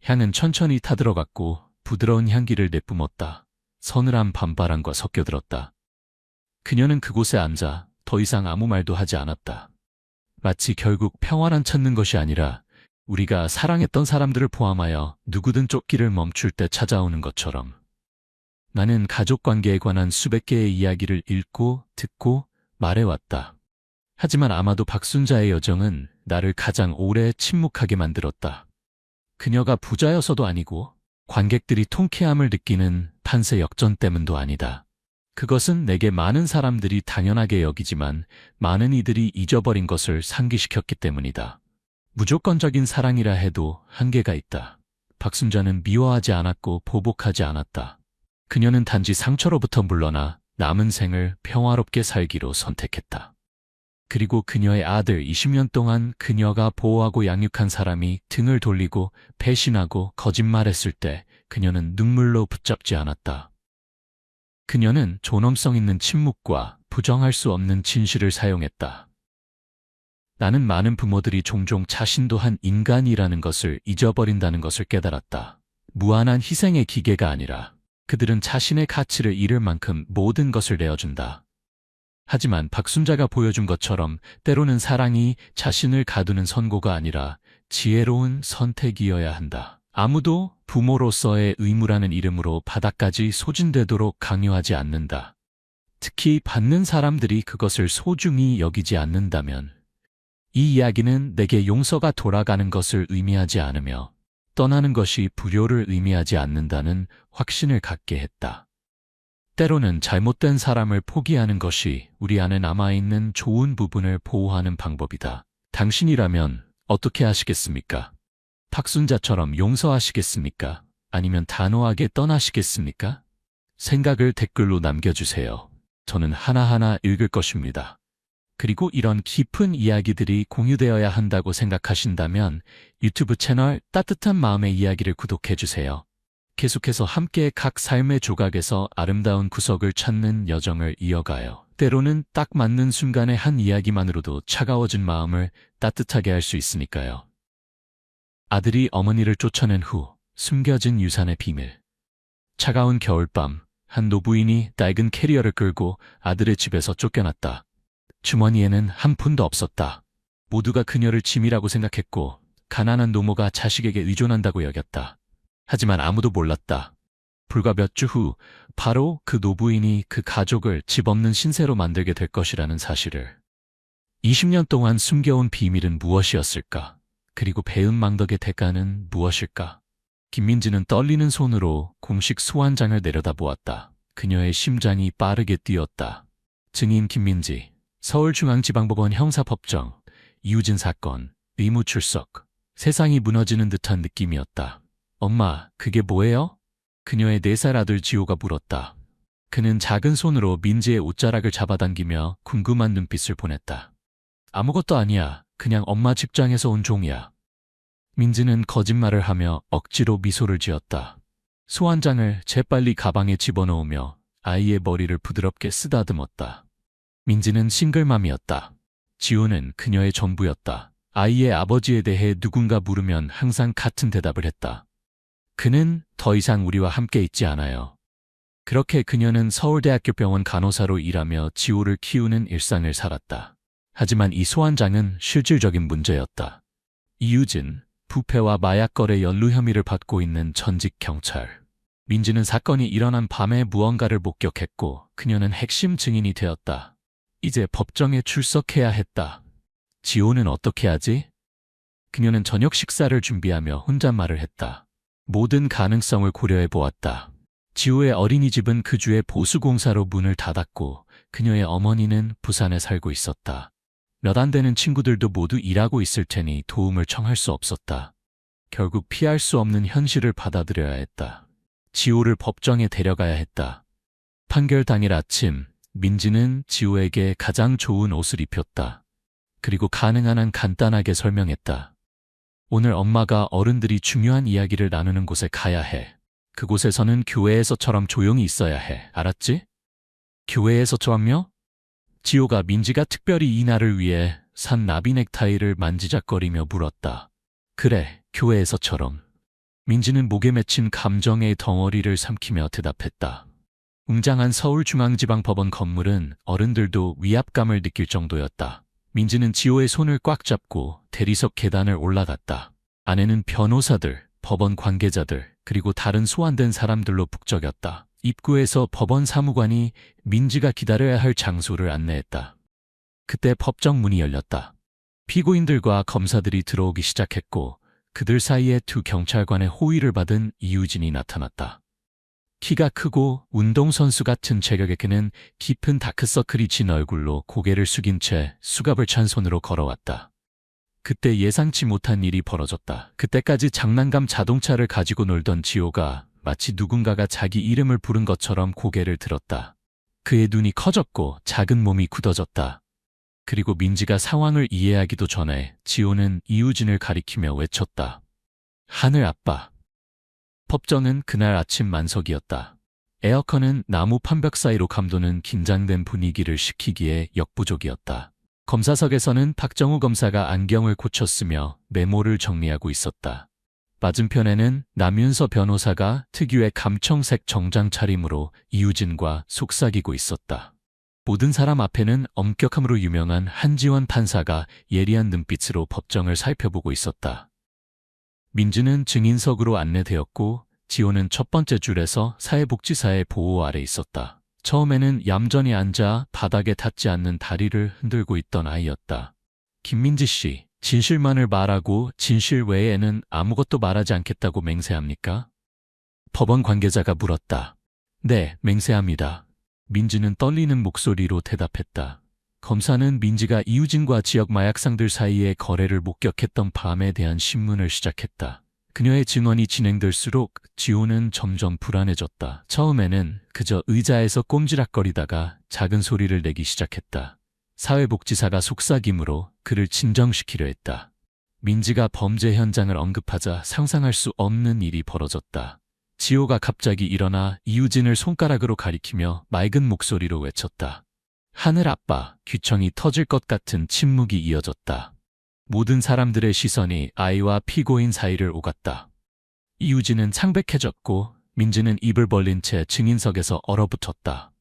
향은 천천히 타들어갔고 부드러운 향기를 내뿜었다. 서늘한 밤바람과 섞여들었다. 그녀는 그곳에 앉아 더 이상 아무 말도 하지 않았다. 마치 결국 평화란 찾는 것이 아니라 우리가 사랑했던 사람들을 포함하여 누구든 쫓기를 멈출 때 찾아오는 것처럼. 나는 가족관계에 관한 수백 개의 이야기를 읽고 듣고 말해왔다. 하지만 아마도 박순자의 여정은 나를 가장 오래 침묵하게 만들었다. 그녀가 부자여서도 아니고 관객들이 통쾌함을 느끼는 판세 역전 때문도 아니다. 그것은 내게 많은 사람들이 당연하게 여기지만 많은 이들이 잊어버린 것을 상기시켰기 때문이다. 무조건적인 사랑이라 해도 한계가 있다. 박순자는 미워하지 않았고 보복하지 않았다. 그녀는 단지 상처로부터 물러나 남은 생을 평화롭게 살기로 선택했다. 그리고 그녀의 아들 20년 동안 그녀가 보호하고 양육한 사람이 등을 돌리고 배신하고 거짓말했을 때 그녀는 눈물로 붙잡지 않았다. 그녀는 존엄성 있는 침묵과 부정할 수 없는 진실을 사용했다. 나는 많은 부모들이 종종 자신도 한 인간이라는 것을 잊어버린다는 것을 깨달았다. 무한한 희생의 기계가 아니라 그들은 자신의 가치를 잃을 만큼 모든 것을 내어준다. 하지만 박순자가 보여준 것처럼 때로는 사랑이 자신을 가두는 선고가 아니라 지혜로운 선택이어야 한다. 아무도 부모로서의 의무라는 이름으로 바닥까지 소진되도록 강요하지 않는다. 특히 받는 사람들이 그것을 소중히 여기지 않는다면 이 이야기는 내게 용서가 돌아가는 것을 의미하지 않으며 떠나는 것이 불효를 의미하지 않는다는 확신을 갖게 했다. 때로는 잘못된 사람을 포기하는 것이 우리 안에 남아있는 좋은 부분을 보호하는 방법이다. 당신이라면 어떻게 하시겠습니까? 박순자처럼 용서하시겠습니까? 아니면 단호하게 떠나시겠습니까? 생각을 댓글로 남겨주세요. 저는 하나하나 읽을 것입니다. 그리고 이런 깊은 이야기들이 공유되어야 한다고 생각하신다면 유튜브 채널 따뜻한 마음의 이야기를 구독해주세요. 계속해서 함께 각 삶의 조각에서 아름다운 구석을 찾는 여정을 이어가요. 때로는 딱 맞는 순간의 한 이야기만으로도 차가워진 마음을 따뜻하게 할 수 있으니까요. 아들이 어머니를 쫓아낸 후 숨겨진 유산의 비밀. 차가운 겨울밤, 한 노부인이 낡은 캐리어를 끌고 아들의 집에서 쫓겨났다. 주머니에는 한 푼도 없었다. 모두가 그녀를 짐이라고 생각했고 가난한 노모가 자식에게 의존한다고 여겼다. 하지만 아무도 몰랐다. 불과 몇 주 후 바로 그 노부인이 그 가족을 집 없는 신세로 만들게 될 것이라는 사실을. 20년 동안 숨겨온 비밀은 무엇이었을까? 그리고 배은망덕의 대가는 무엇일까? 김민지는 떨리는 손으로 공식 소환장을 내려다보았다. 그녀의 심장이 빠르게 뛰었다. 증인 김민지, 서울중앙지방법원 형사법정, 이우진 사건, 의무 출석. 세상이 무너지는 듯한 느낌이었다. 엄마, 그게 뭐예요? 그녀의 4살 아들 지호가 물었다. 그는 작은 손으로 민지의 옷자락을 잡아당기며 궁금한 눈빛을 보냈다. 아무것도 아니야. 그냥 엄마 직장에서 온 종이야. 민지는 거짓말을 하며 억지로 미소를 지었다. 소환장을 재빨리 가방에 집어넣으며 아이의 머리를 부드럽게 쓰다듬었다. 민지는 싱글맘이었다. 지호는 그녀의 전부였다. 아이의 아버지에 대해 누군가 물으면 항상 같은 대답을 했다. 그는 더 이상 우리와 함께 있지 않아요. 그렇게 그녀는 서울대학교 병원 간호사로 일하며 지호를 키우는 일상을 살았다. 하지만 이 소환장은 실질적인 문제였다. 이유진, 부패와 마약거래 연루 혐의를 받고 있는 전직 경찰. 민지는 사건이 일어난 밤에 무언가를 목격했고 그녀는 핵심 증인이 되었다. 이제 법정에 출석해야 했다. 지호는 어떻게 하지? 그녀는 저녁 식사를 준비하며 혼잣말을 했다. 모든 가능성을 고려해 보았다. 지호의 어린이집은 그 주에 보수공사로 문을 닫았고 그녀의 어머니는 부산에 살고 있었다. 몇 안 되는 친구들도 모두 일하고 있을 테니 도움을 청할 수 없었다. 결국 피할 수 없는 현실을 받아들여야 했다. 지호를 법정에 데려가야 했다. 판결 당일 아침, 민지는 지호에게 가장 좋은 옷을 입혔다. 그리고 가능한 한 간단하게 설명했다. 오늘 엄마가 어른들이 중요한 이야기를 나누는 곳에 가야 해. 그곳에서는 교회에서처럼 조용히 있어야 해. 알았지? 교회에서처럼요? 지호가 민지가 특별히 이 날을 위해 산 나비 넥타이를 만지작거리며 물었다. 그래, 교회에서처럼. 민지는 목에 맺힌 감정의 덩어리를 삼키며 대답했다. 웅장한 서울중앙지방법원 건물은 어른들도 위압감을 느낄 정도였다. 민지는 지호의 손을 꽉 잡고 대리석 계단을 올라갔다. 안에는 변호사들, 법원 관계자들, 그리고 다른 소환된 사람들로 북적였다. 입구에서 법원 사무관이 민지가 기다려야 할 장소를 안내했다. 그때 법정 문이 열렸다. 피고인들과 검사들이 들어오기 시작했고 그들 사이에 두 경찰관의 호위를 받은 이유진이 나타났다. 키가 크고 운동선수 같은 체격의 그는 깊은 다크서클이 진 얼굴로 고개를 숙인 채 수갑을 찬 손으로 걸어왔다. 그때 예상치 못한 일이 벌어졌다. 그때까지 장난감 자동차를 가지고 놀던 지호가 마치 누군가가 자기 이름을 부른 것처럼 고개를 들었다. 그의 눈이 커졌고 작은 몸이 굳어졌다. 그리고 민지가 상황을 이해하기도 전에 지호는 이우진을 가리키며 외쳤다. 하늘 아빠. 법정은 그날 아침 만석이었다. 에어컨은 나무 판벽 사이로 감도는 긴장된 분위기를 식히기에 역부족이었다. 검사석에서는 박정우 검사가 안경을 고쳤으며 메모를 정리하고 있었다. 맞은편에는 남윤서 변호사가 특유의 감청색 정장 차림으로 이우진과 속삭이고 있었다. 모든 사람 앞에는 엄격함으로 유명한 한지원 판사가 예리한 눈빛으로 법정을 살펴보고 있었다. 민지는 증인석으로 안내되었고 지호는 첫 번째 줄에서 사회복지사의 보호 아래 있었다. 처음에는 얌전히 앉아 바닥에 닿지 않는 다리를 흔들고 있던 아이였다. 김민지 씨, 진실만을 말하고 진실 외에는 아무것도 말하지 않겠다고 맹세합니까? 법원 관계자가 물었다. 네, 맹세합니다. 민지는 떨리는 목소리로 대답했다. 검사는 민지가 이우진과 지역 마약상들 사이의 거래를 목격했던 밤에 대한 신문을 시작했다. 그녀의 증언이 진행될수록 지호는 점점 불안해졌다. 처음에는 그저 의자에서 꼼지락거리다가 작은 소리를 내기 시작했다. 사회복지사가 속삭임으로 그를 진정시키려 했다. 민지가 범죄 현장을 언급하자 상상할 수 없는 일이 벌어졌다. 지호가 갑자기 일어나 이우진을 손가락으로 가리키며 맑은 목소리로 외쳤다. 하늘 아빠, 귀청이 터질 것 같은 침묵이 이어졌다. 모든 사람들의 시선이 아이와 피고인 사이를 오갔다. 이우진은 창백해졌고 민지는 입을 벌린 채 증인석에서 얼어붙었다.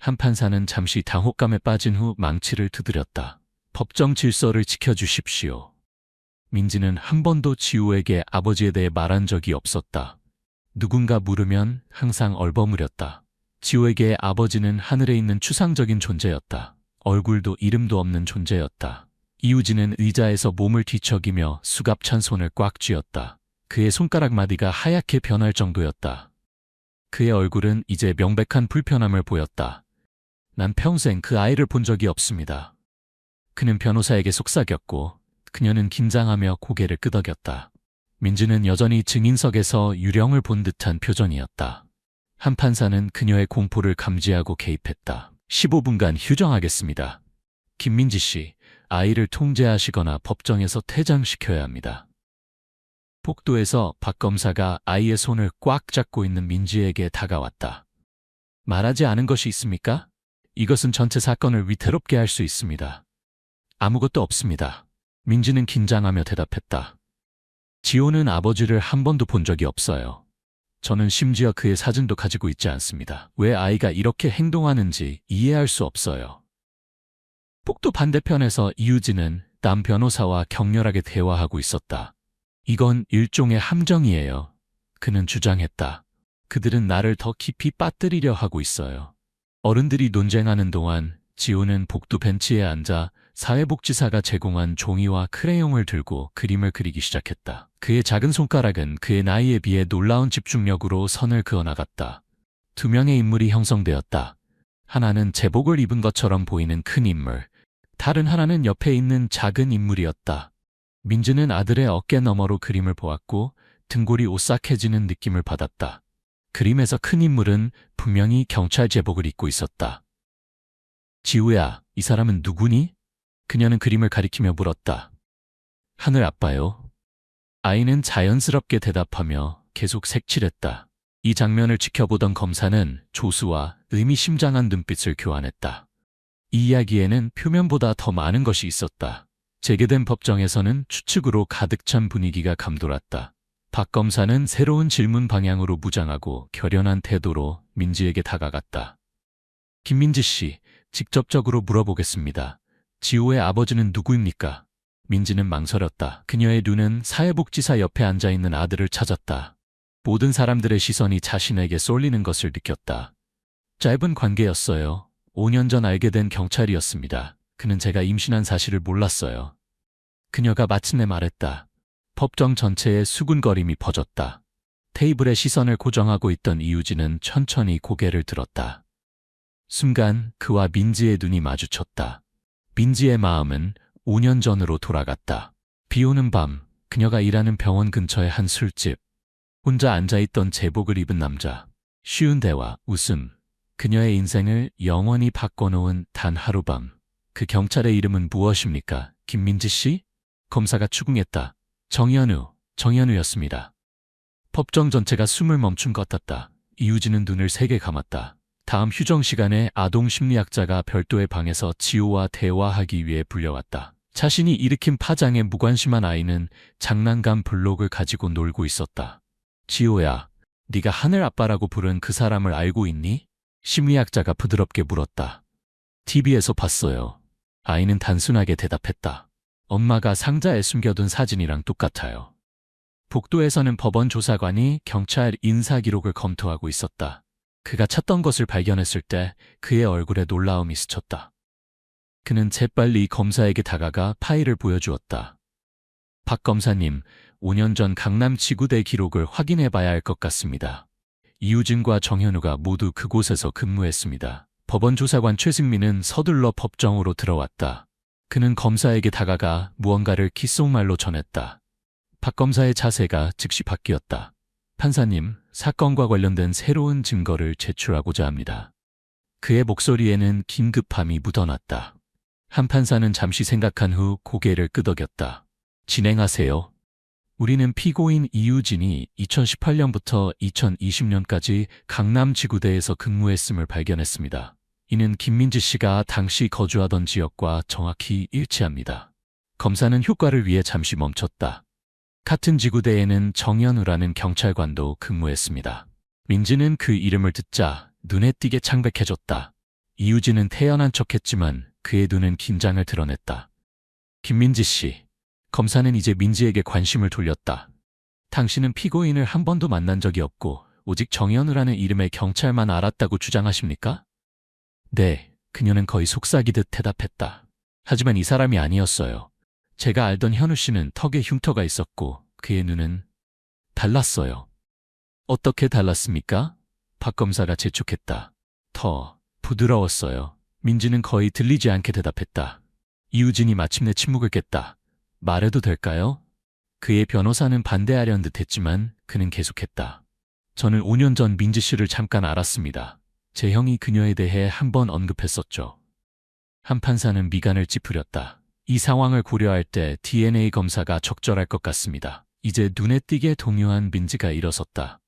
한 판사는 잠시 당혹감에 빠진 후 망치를 두드렸다. 법정 질서를 지켜주십시오. 민지는 한 번도 지호에게 아버지에 대해 말한 적이 없었다. 누군가 물으면 항상 얼버무렸다. 지호에게 아버지는 하늘에 있는 추상적인 존재였다. 얼굴도 이름도 없는 존재였다. 이우진은 의자에서 몸을 뒤척이며 수갑찬 손을 꽉 쥐었다. 그의 손가락 마디가 하얗게 변할 정도였다. 그의 얼굴은 이제 명백한 불편함을 보였다. 난 평생 그 아이를 본 적이 없습니다. 그는 변호사에게 속삭였고 그녀는 긴장하며 고개를 끄덕였다. 민지는 여전히 증인석에서 유령을 본 듯한 표정이었다. 한 판사는 그녀의 공포를 감지하고 개입했다. 15분간 휴정하겠습니다. 김민지 씨, 아이를 통제하시거나 법정에서 퇴장시켜야 합니다. 복도에서 박 검사가 아이의 손을 꽉 잡고 있는 민지에게 다가왔다. 말하지 않은 것이 있습니까? 이것은 전체 사건을 위태롭게 할 수 있습니다. 아무것도 없습니다. 민지는 긴장하며 대답했다. 지호는 아버지를 한 번도 본 적이 없어요. 저는 심지어 그의 사진도 가지고 있지 않습니다. 왜 아이가 이렇게 행동하는지 이해할 수 없어요. 복도 반대편에서 이우진은 남 변호사와 격렬하게 대화하고 있었다. 이건 일종의 함정이에요. 그는 주장했다. 그들은 나를 더 깊이 빠뜨리려 하고 있어요. 어른들이 논쟁하는 동안 지호는 복도 벤치에 앉아 사회복지사가 제공한 종이와 크레용을 들고 그림을 그리기 시작했다. 그의 작은 손가락은 그의 나이에 비해 놀라운 집중력으로 선을 그어나갔다. 두 명의 인물이 형성되었다. 하나는 제복을 입은 것처럼 보이는 큰 인물, 다른 하나는 옆에 있는 작은 인물이었다. 민지는 아들의 어깨 너머로 그림을 보았고 등골이 오싹해지는 느낌을 받았다. 그림에서 큰 인물은 분명히 경찰 제복을 입고 있었다. 지우야, 이 사람은 누구니? 그녀는 그림을 가리키며 물었다. 하늘 아빠요. 아이는 자연스럽게 대답하며 계속 색칠했다. 이 장면을 지켜보던 검사는 조수와 의미심장한 눈빛을 교환했다. 이 이야기에는 표면보다 더 많은 것이 있었다. 재개된 법정에서는 추측으로 가득 찬 분위기가 감돌았다. 박 검사는 새로운 질문 방향으로 무장하고 결연한 태도로 민지에게 다가갔다. 김민지 씨, 직접적으로 물어보겠습니다. 지호의 아버지는 누구입니까? 민지는 망설였다. 그녀의 눈은 사회복지사 옆에 앉아있는 아들을 찾았다. 모든 사람들의 시선이 자신에게 쏠리는 것을 느꼈다. 짧은 관계였어요. 5년 전 알게 된 경찰이었습니다. 그는 제가 임신한 사실을 몰랐어요. 그녀가 마침내 말했다. 법정 전체에 수군거림이 퍼졌다. 테이블에 시선을 고정하고 있던 이유진은 천천히 고개를 들었다. 순간 그와 민지의 눈이 마주쳤다. 민지의 마음은 5년 전으로 돌아갔다. 비 오는 밤, 그녀가 일하는 병원 근처의 한 술집. 혼자 앉아있던 제복을 입은 남자. 쉬운 대화, 웃음. 그녀의 인생을 영원히 바꿔놓은 단 하룻밤. 그 경찰의 이름은 무엇입니까? 김민지 씨? 검사가 추궁했다. 정현우였습니다. 법정 전체가 숨을 멈춘 것 같았다. 이유진은 눈을 세게 감았다. 다음 휴정 시간에 아동 심리학자가 별도의 방에서 지호와 대화하기 위해 불려왔다. 자신이 일으킨 파장에 무관심한 아이는 장난감 블록을 가지고 놀고 있었다. 지호야, 네가 하늘 아빠라고 부른 그 사람을 알고 있니? 심리학자가 부드럽게 물었다. TV에서 봤어요. 아이는 단순하게 대답했다. 엄마가 상자에 숨겨둔 사진이랑 똑같아요. 복도에서는 법원 조사관이 경찰 인사 기록을 검토하고 있었다. 그가 찾던 것을 발견했을 때 그의 얼굴에 놀라움이 스쳤다. 그는 재빨리 검사에게 다가가 파일을 보여주었다. 박 검사님, 5년 전 강남 지구대 기록을 확인해 봐야 할 것 같습니다. 이우진과 정현우가 모두 그곳에서 근무했습니다. 법원 조사관 최승민은 서둘러 법정으로 들어왔다. 그는 검사에게 다가가 무언가를 귓속말로 전했다. 박 검사의 자세가 즉시 바뀌었다. 판사님, 사건과 관련된 새로운 증거를 제출하고자 합니다. 그의 목소리에는 긴급함이 묻어났다. 한 판사는 잠시 생각한 후 고개를 끄덕였다. 진행하세요. 우리는 피고인 이유진이 2018년부터 2020년까지 강남 지구대에서 근무했음을 발견했습니다. 이는 김민지 씨가 당시 거주하던 지역과 정확히 일치합니다. 검사는 효과를 위해 잠시 멈췄다. 같은 지구대에는 정현우라는 경찰관도 근무했습니다. 민지는 그 이름을 듣자 눈에 띄게 창백해졌다. 이유진은 태연한 척했지만 그의 눈은 긴장을 드러냈다. 김민지 씨, 검사는 이제 민지에게 관심을 돌렸다. 당신은 피고인을 한 번도 만난 적이 없고 오직 정현우라는 이름의 경찰만 알았다고 주장하십니까? 네, 그녀는 거의 속삭이듯 대답했다. 하지만 이 사람이 아니었어요. 제가 알던 현우 씨는 턱에 흉터가 있었고 그의 눈은 달랐어요. 어떻게 달랐습니까? 박 검사가 재촉했다. 더 부드러웠어요. 민지는 거의 들리지 않게 대답했다. 이우진이 마침내 침묵을 깼다. 말해도 될까요? 그의 변호사는 반대하려는 듯했지만 그는 계속했다. 저는 5년 전 민지 씨를 잠깐 알았습니다. 제 형이 그녀에 대해 한 번 언급했었죠. 한 판사는 미간을 찌푸렸다. 이 상황을 고려할 때 DNA 검사가 적절할 것 같습니다. 이제 눈에 띄게 동요한 민지가 일어섰다.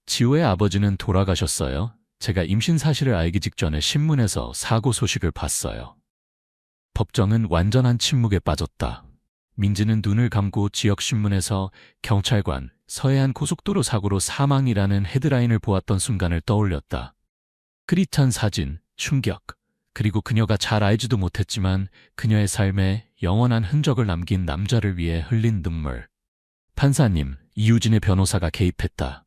지호의 아버지는 돌아가셨어요. 제가 임신 사실을 알기 직전에 신문에서 사고 소식을 봤어요. 법정은 완전한 침묵에 빠졌다. 민지는 눈을 감고 지역신문에서 경찰관, 서해안 고속도로 사고로 사망이라는 헤드라인을 보았던 순간을 떠올렸다. 흐릿한 사진, 충격, 그리고 그녀가 잘 알지도 못했지만 그녀의 삶에 영원한 흔적을 남긴 남자를 위해 흘린 눈물. 판사님, 이유진의 변호사가 개입했다.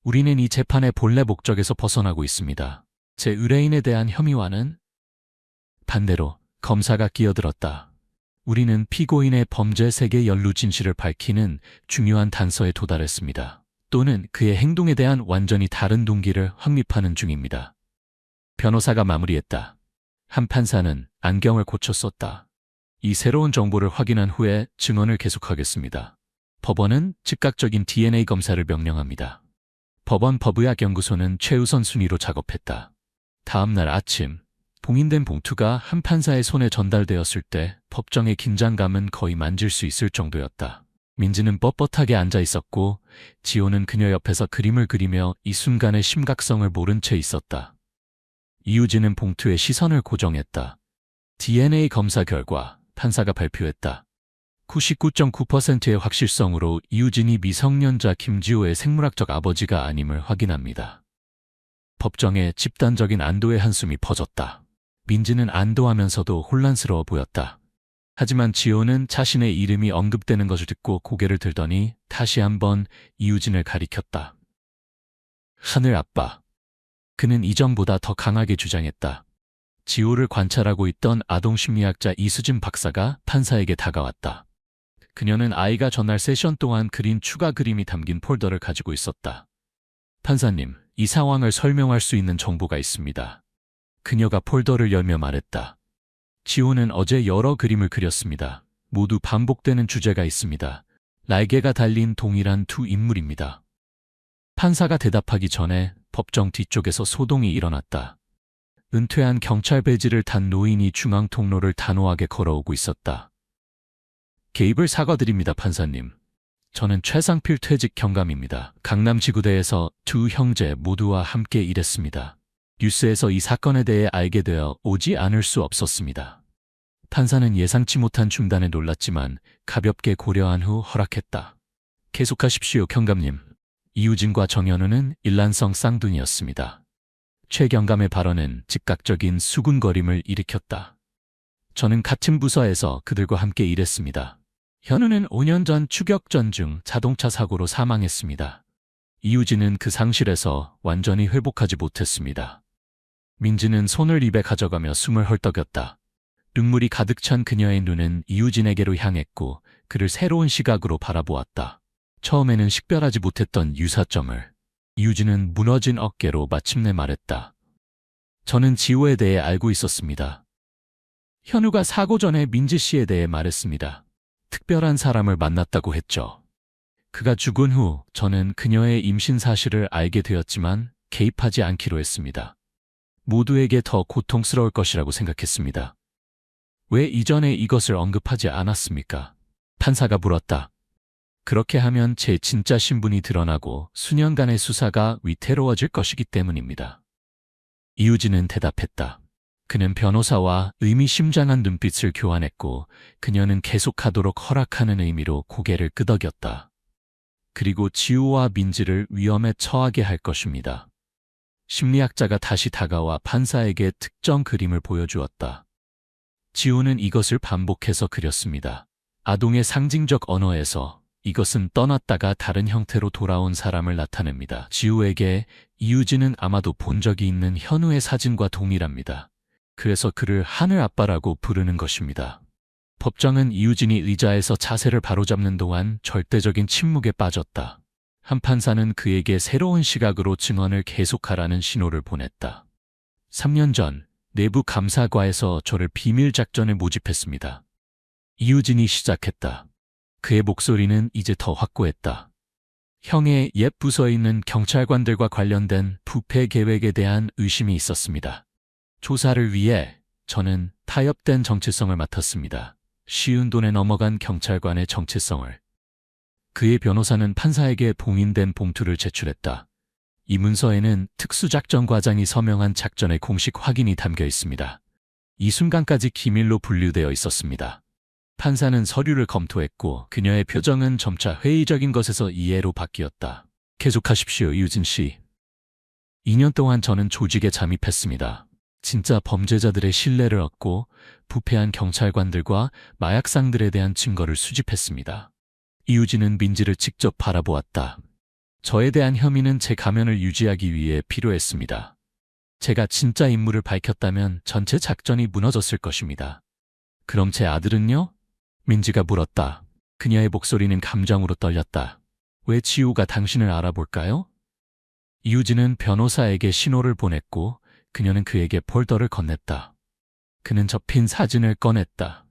우리는 이 재판의 본래 목적에서 벗어나고 있습니다. 제 의뢰인에 대한 혐의와는 반대로 검사가 끼어들었다. 우리는 피고인의 범죄 세계 연루 진실을 밝히는 중요한 단서에 도달했습니다. 또는 그의 행동에 대한 완전히 다른 동기를 확립하는 중입니다. 변호사가 마무리했다. 한 판사는 안경을 고쳐 썼다. 이 새로운 정보를 확인한 후에 증언을 계속하겠습니다. 법원은 즉각적인 DNA 검사를 명령합니다. 법원 법의학연구소는 최우선 순위로 작업했다. 다음 날 아침, 봉인된 봉투가 한 판사의 손에 전달되었을 때 법정의 긴장감은 거의 만질 수 있을 정도였다. 민지는 뻣뻣하게 앉아 있었고 지호는 그녀 옆에서 그림을 그리며 이 순간의 심각성을 모른 채 있었다. 이유진은 봉투에 시선을 고정했다. DNA 검사 결과 판사가 발표했다. 99.9%의 확실성으로 이유진이 미성년자 김지호의 생물학적 아버지가 아님을 확인합니다. 법정에 집단적인 안도의 한숨이 퍼졌다. 민지는 안도하면서도 혼란스러워 보였다. 하지만 지호는 자신의 이름이 언급되는 것을 듣고 고개를 들더니 다시 한번 이유진을 가리켰다. 하늘 아빠. 그는 이전보다 더 강하게 주장했다. 지호를 관찰하고 있던 아동심리학자 이수진 박사가 판사에게 다가왔다. 그녀는 아이가 전날 세션 동안 그린 추가 그림이 담긴 폴더를 가지고 있었다. 판사님, 이 상황을 설명할 수 있는 정보가 있습니다. 그녀가 폴더를 열며 말했다. 지호는 어제 여러 그림을 그렸습니다. 모두 반복되는 주제가 있습니다. 날개가 달린 동일한 두 인물입니다. 판사가 대답하기 전에 법정 뒤쪽에서 소동이 일어났다. 은퇴한 경찰 배지를 단 노인이 중앙 통로를 단호하게 걸어오고 있었다. 개입을 사과드립니다, 판사님. 저는 최상필 퇴직 경감입니다. 강남지구대에서 두 형제 모두와 함께 일했습니다. 뉴스에서 이 사건에 대해 알게 되어 오지 않을 수 없었습니다. 판사는 예상치 못한 중단에 놀랐지만 가볍게 고려한 후 허락했다. 계속하십시오, 경감님. 이유진과 정현우는 일란성 쌍둥이였습니다. 최 경감의 발언은 즉각적인 수군거림을 일으켰다. 저는 같은 부서에서 그들과 함께 일했습니다. 현우는 5년 전 추격전 중 자동차 사고로 사망했습니다. 이유진은 그 상실에서 완전히 회복하지 못했습니다. 민지는 손을 입에 가져가며 숨을 헐떡였다. 눈물이 가득 찬 그녀의 눈은 이유진에게로 향했고 그를 새로운 시각으로 바라보았다. 처음에는 식별하지 못했던 유사점을. 이유진은 무너진 어깨로 마침내 말했다. 저는 지호에 대해 알고 있었습니다. 현우가 사고 전에 민지 씨에 대해 말했습니다. 특별한 사람을 만났다고 했죠. 그가 죽은 후 저는 그녀의 임신 사실을 알게 되었지만 개입하지 않기로 했습니다. 모두에게 더 고통스러울 것이라고 생각했습니다. 왜 이전에 이것을 언급하지 않았습니까? 판사가 물었다. 그렇게 하면 제 진짜 신분이 드러나고 수년간의 수사가 위태로워질 것이기 때문입니다. 이유진은 대답했다. 그는 변호사와 의미심장한 눈빛을 교환했고 그녀는 계속하도록 허락하는 의미로 고개를 끄덕였다. 그리고 지우와 민지를 위험에 처하게 할 것입니다. 심리학자가 다시 다가와 판사에게 특정 그림을 보여주었다. 지우는 이것을 반복해서 그렸습니다. 아동의 상징적 언어에서 이것은 떠났다가 다른 형태로 돌아온 사람을 나타냅니다. 지우에게 이유진은 아마도 본 적이 있는 현우의 사진과 동일합니다. 그래서 그를 하늘 아빠라고 부르는 것입니다. 법정은 이유진이 의자에서 자세를 바로잡는 동안 절대적인 침묵에 빠졌다. 한 판사는 그에게 새로운 시각으로 증언을 계속하라는 신호를 보냈다. 3년 전 내부 감사과에서 저를 비밀 작전에 모집했습니다. 이유진이 시작했다. 그의 목소리는 이제 더 확고했다. 형의 옛 부서에 있는 경찰관들과 관련된 부패 계획에 대한 의심이 있었습니다. 조사를 위해 저는 타협된 정체성을 맡았습니다. 쉬운 돈에 넘어간 경찰관의 정체성을. 그의 변호사는 판사에게 봉인된 봉투를 제출했다. 이 문서에는 특수작전 과장이 서명한 작전의 공식 확인이 담겨 있습니다. 이 순간까지 기밀로 분류되어 있었습니다. 판사는 서류를 검토했고 그녀의 표정은 점차 회의적인 것에서 이해로 바뀌었다. 계속하십시오, 이유진 씨. 2년 동안 저는 조직에 잠입했습니다. 진짜 범죄자들의 신뢰를 얻고 부패한 경찰관들과 마약상들에 대한 증거를 수집했습니다. 이유진은 민지를 직접 바라보았다. 저에 대한 혐의는 제 가면을 유지하기 위해 필요했습니다. 제가 진짜 인물을 밝혔다면 전체 작전이 무너졌을 것입니다. 그럼 제 아들은요? 민지가 물었다. 그녀의 목소리는 감정으로 떨렸다. 왜 지우가 당신을 알아볼까요? 이유진은 변호사에게 신호를 보냈고 그녀는 그에게 폴더를 건넸다. 그는 접힌 사진을 꺼냈다.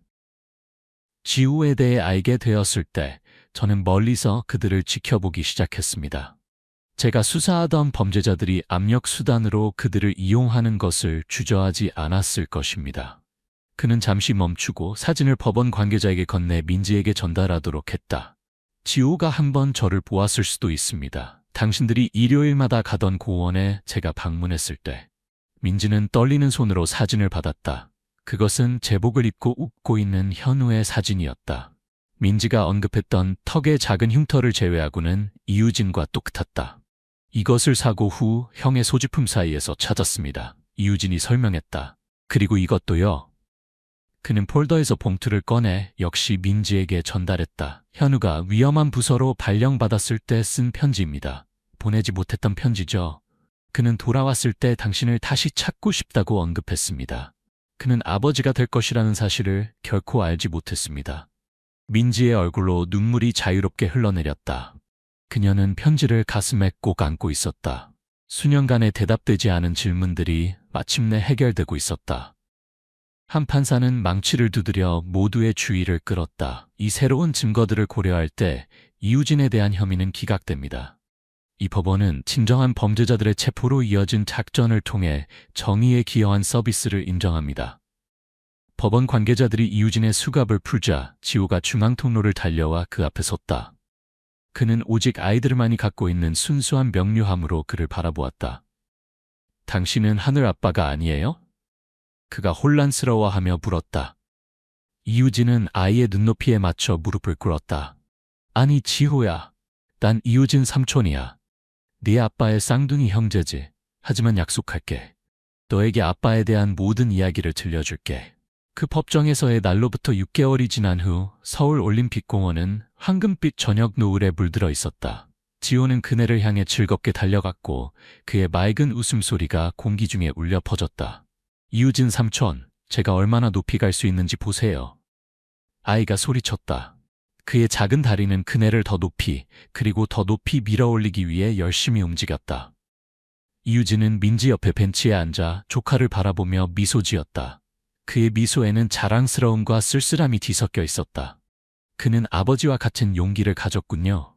지우에 대해 알게 되었을 때 저는 멀리서 그들을 지켜보기 시작했습니다. 제가 수사하던 범죄자들이 압력 수단으로 그들을 이용하는 것을 주저하지 않았을 것입니다. 그는 잠시 멈추고 사진을 법원 관계자에게 건네 민지에게 전달하도록 했다. 지우가 한번 저를 보았을 수도 있습니다. 당신들이 일요일마다 가던 고원에 제가 방문했을 때. 민지는 떨리는 손으로 사진을 받았다. 그것은 제복을 입고 웃고 있는 현우의 사진이었다. 민지가 언급했던 턱의 작은 흉터를 제외하고는 이유진과 똑같았다. 이것을 사고 후 형의 소지품 사이에서 찾았습니다. 이유진이 설명했다. 그리고 이것도요. 그는 폴더에서 봉투를 꺼내 역시 민지에게 전달했다. 현우가 위험한 부서로 발령받았을 때 쓴 편지입니다. 보내지 못했던 편지죠. 그는 돌아왔을 때 당신을 다시 찾고 싶다고 언급했습니다. 그는 아버지가 될 것이라는 사실을 결코 알지 못했습니다. 민지의 얼굴로 눈물이 자유롭게 흘러내렸다. 그녀는 편지를 가슴에 꼭 안고 있었다. 수년간의 대답되지 않은 질문들이 마침내 해결되고 있었다. 한 판사는 망치를 두드려 모두의 주의를 끌었다. 이 새로운 증거들을 고려할 때 이유진에 대한 혐의는 기각됩니다. 이 법원은 진정한 범죄자들의 체포로 이어진 작전을 통해 정의에 기여한 서비스를 인정합니다. 법원 관계자들이 이유진의 수갑을 풀자 지호가 중앙통로를 달려와 그 앞에 섰다. 그는 오직 아이들만이 갖고 있는 순수한 명료함으로 그를 바라보았다. 당신은 하늘 아빠가 아니에요? 그가 혼란스러워하며 물었다. 이유진은 아이의 눈높이에 맞춰 무릎을 꿇었다. 아니 지호야, 난 이유진 삼촌이야. 네 아빠의 쌍둥이 형제지. 하지만 약속할게. 너에게 아빠에 대한 모든 이야기를 들려줄게. 그 법정에서의 날로부터 6개월이 지난 후 서울올림픽공원은 황금빛 저녁 노을에 물들어 있었다. 지호는 그네를 향해 즐겁게 달려갔고 그의 맑은 웃음소리가 공기 중에 울려 퍼졌다. 이유진 삼촌, 제가 얼마나 높이 갈 수 있는지 보세요. 아이가 소리쳤다. 그의 작은 다리는 그네를 더 높이 그리고 더 높이 밀어올리기 위해 열심히 움직였다. 이유진은 민지 옆에 벤치에 앉아 조카를 바라보며 미소 지었다. 그의 미소에는 자랑스러움과 쓸쓸함이 뒤섞여 있었다. 그는 아버지와 같은 용기를 가졌군요.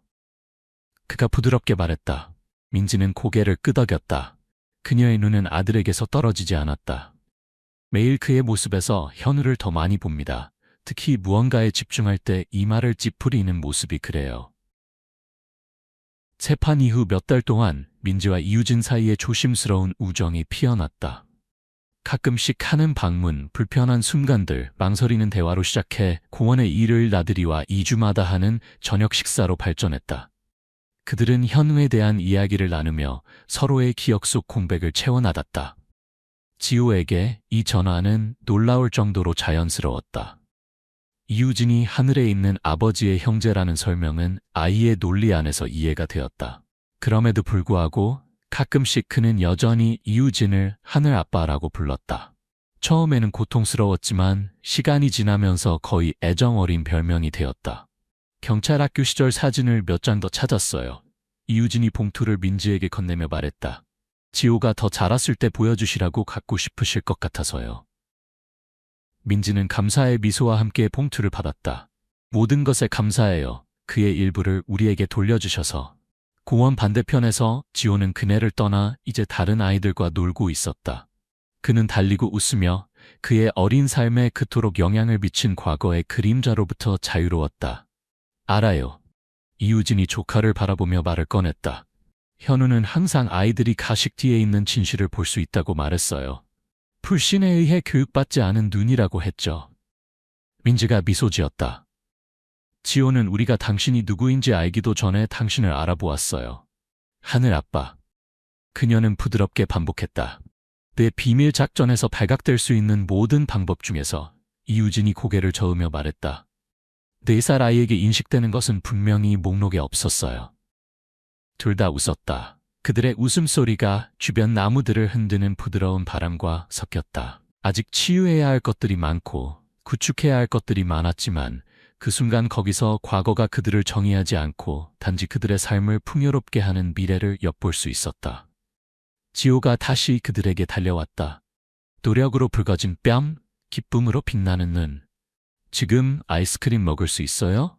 그가 부드럽게 말했다. 민지는 고개를 끄덕였다. 그녀의 눈은 아들에게서 떨어지지 않았다. 매일 그의 모습에서 현우를 더 많이 봅니다. 특히 무언가에 집중할 때 이마를 찌푸리는 모습이 그래요. 재판 이후 몇 달 동안 민지와 이유진 사이에 조심스러운 우정이 피어났다. 가끔씩 하는 방문, 불편한 순간들, 망설이는 대화로 시작해 공원의 일요일 나들이와 2주마다 하는 저녁 식사로 발전했다. 그들은 현우에 대한 이야기를 나누며 서로의 기억 속 공백을 채워나갔다. 지호에게 이 전화는 놀라울 정도로 자연스러웠다. 이유진이 하늘에 있는 아버지의 형제라는 설명은 아이의 논리 안에서 이해가 되었다. 그럼에도 불구하고 가끔씩 그는 여전히 이유진을 하늘 아빠라고 불렀다. 처음에는 고통스러웠지만 시간이 지나면서 거의 애정 어린 별명이 되었다. 경찰 학교 시절 사진을 몇 장 더 찾았어요. 이유진이 봉투를 민지에게 건네며 말했다. 지호가 더 자랐을 때 보여주시라고 갖고 싶으실 것 같아서요. 민지는 감사의 미소와 함께 봉투를 받았다. 모든 것에 감사해요. 그의 일부를 우리에게 돌려주셔서. 공원 반대편에서 지호는 그네를 떠나 이제 다른 아이들과 놀고 있었다. 그는 달리고 웃으며 그의 어린 삶에 그토록 영향을 미친 과거의 그림자로부터 자유로웠다. 알아요. 이유진이 조카를 바라보며 말을 꺼냈다. 현우는 항상 아이들이 가식 뒤에 있는 진실을 볼 수 있다고 말했어요. 불신에 의해 교육받지 않은 눈이라고 했죠. 민지가 미소 지었다. 지호는 우리가 당신이 누구인지 알기도 전에 당신을 알아보았어요. 하늘 아빠. 그녀는 부드럽게 반복했다. 내 비밀 작전에서 발각될 수 있는 모든 방법 중에서. 이유진이 고개를 저으며 말했다. 4살 아이에게 인식되는 것은 분명히 목록에 없었어요. 둘 다 웃었다. 그들의 웃음소리가 주변 나무들을 흔드는 부드러운 바람과 섞였다. 아직 치유해야 할 것들이 많고 구축해야 할 것들이 많았지만 그 순간 거기서 과거가 그들을 정의하지 않고 단지 그들의 삶을 풍요롭게 하는 미래를 엿볼 수 있었다. 지호가 다시 그들에게 달려왔다. 노력으로 붉어진 뺨, 기쁨으로 빛나는 눈. 지금 아이스크림 먹을 수 있어요?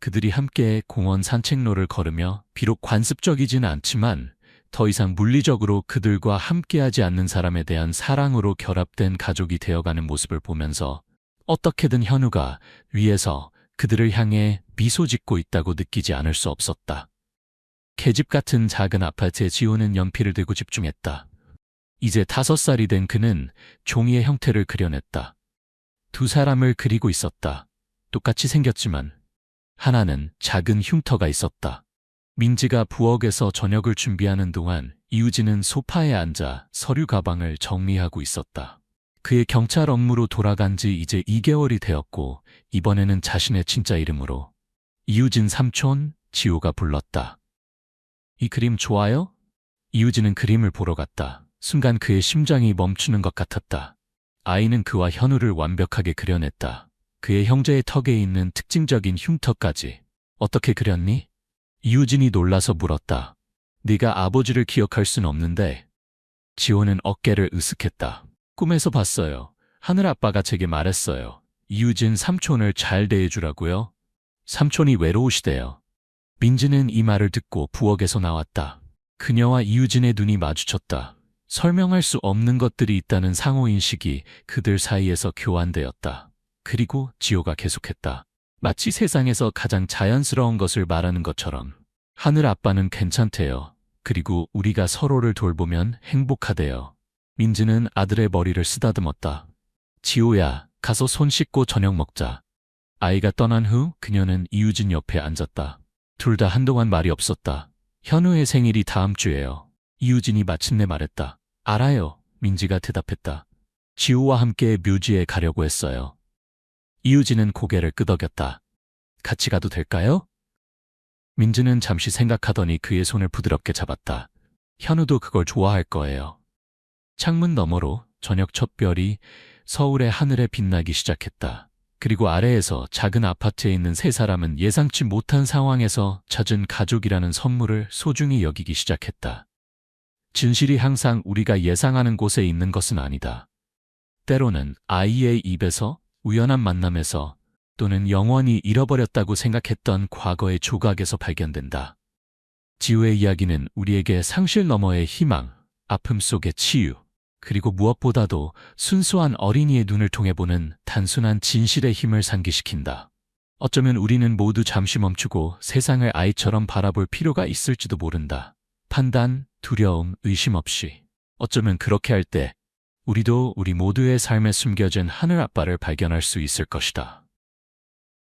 그들이 함께 공원 산책로를 걸으며 비록 관습적이진 않지만 더 이상 물리적으로 그들과 함께하지 않는 사람에 대한 사랑으로 결합된 가족이 되어가는 모습을 보면서 어떻게든 현우가 위에서 그들을 향해 미소 짓고 있다고 느끼지 않을 수 없었다. 계집 같은 작은 아파트에 지호는 연필을 들고 집중했다. 이제 5살이 된 그는 종이의 형태를 그려냈다. 2 사람을 그리고 있었다. 똑같이 생겼지만 하나는 작은 흉터가 있었다. 민지가 부엌에서 저녁을 준비하는 동안 이우진은 소파에 앉아 서류 가방을 정리하고 있었다. 그의 경찰 업무로 돌아간 지 이제 2개월이 되었고 이번에는 자신의 진짜 이름으로 이우진 삼촌, 지호가 불렀다. 이 그림 좋아요? 이우진은 그림을 보러 갔다. 순간 그의 심장이 멈추는 것 같았다. 아이는 그와 현우를 완벽하게 그려냈다. 그의 형제의 턱에 있는 특징적인 흉터까지. 어떻게 그렸니? 이우진이 놀라서 물었다. 네가 아버지를 기억할 순 없는데. 지호는 어깨를 으쓱했다. 꿈에서 봤어요. 하늘아빠가 제게 말했어요. 이우진 삼촌을 잘 대해주라고요. 삼촌이 외로우시대요. 민지는 이 말을 듣고 부엌에서 나왔다. 그녀와 이우진의 눈이 마주쳤다. 설명할 수 없는 것들이 있다는 상호인식이 그들 사이에서 교환되었다. 그리고 지호가 계속했다. 마치 세상에서 가장 자연스러운 것을 말하는 것처럼. 하늘 아빠는 괜찮대요. 그리고 우리가 서로를 돌보면 행복하대요. 민지는 아들의 머리를 쓰다듬었다. 지호야, 가서 손 씻고 저녁 먹자. 아이가 떠난 후 그녀는 이우진 옆에 앉았다. 둘 다 한동안 말이 없었다. 현우의 생일이 다음 주예요. 이우진이 마침내 말했다. 알아요. 민지가 대답했다. 지호와 함께 묘지에 가려고 했어요. 이우진은 고개를 끄덕였다. 같이 가도 될까요? 민지는 잠시 생각하더니 그의 손을 부드럽게 잡았다. 현우도 그걸 좋아할 거예요. 창문 너머로 저녁 첫 별이 서울의 하늘에 빛나기 시작했다. 그리고 아래에서 작은 아파트에 있는 3사람은 예상치 못한 상황에서 찾은 가족이라는 선물을 소중히 여기기 시작했다. 진실이 항상 우리가 예상하는 곳에 있는 것은 아니다. 때로는 아이의 입에서, 우연한 만남에서, 또는 영원히 잃어버렸다고 생각했던 과거의 조각에서 발견된다. 지우의 이야기는 우리에게 상실 너머의 희망, 아픔 속의 치유, 그리고 무엇보다도 순수한 어린이의 눈을 통해 보는 단순한 진실의 힘을 상기시킨다. 어쩌면 우리는 모두 잠시 멈추고 세상을 아이처럼 바라볼 필요가 있을지도 모른다. 판단, 두려움, 의심 없이. 어쩌면 그렇게 할 때 우리도 우리 모두의 삶에 숨겨진 하늘아빠를 발견할 수 있을 것이다.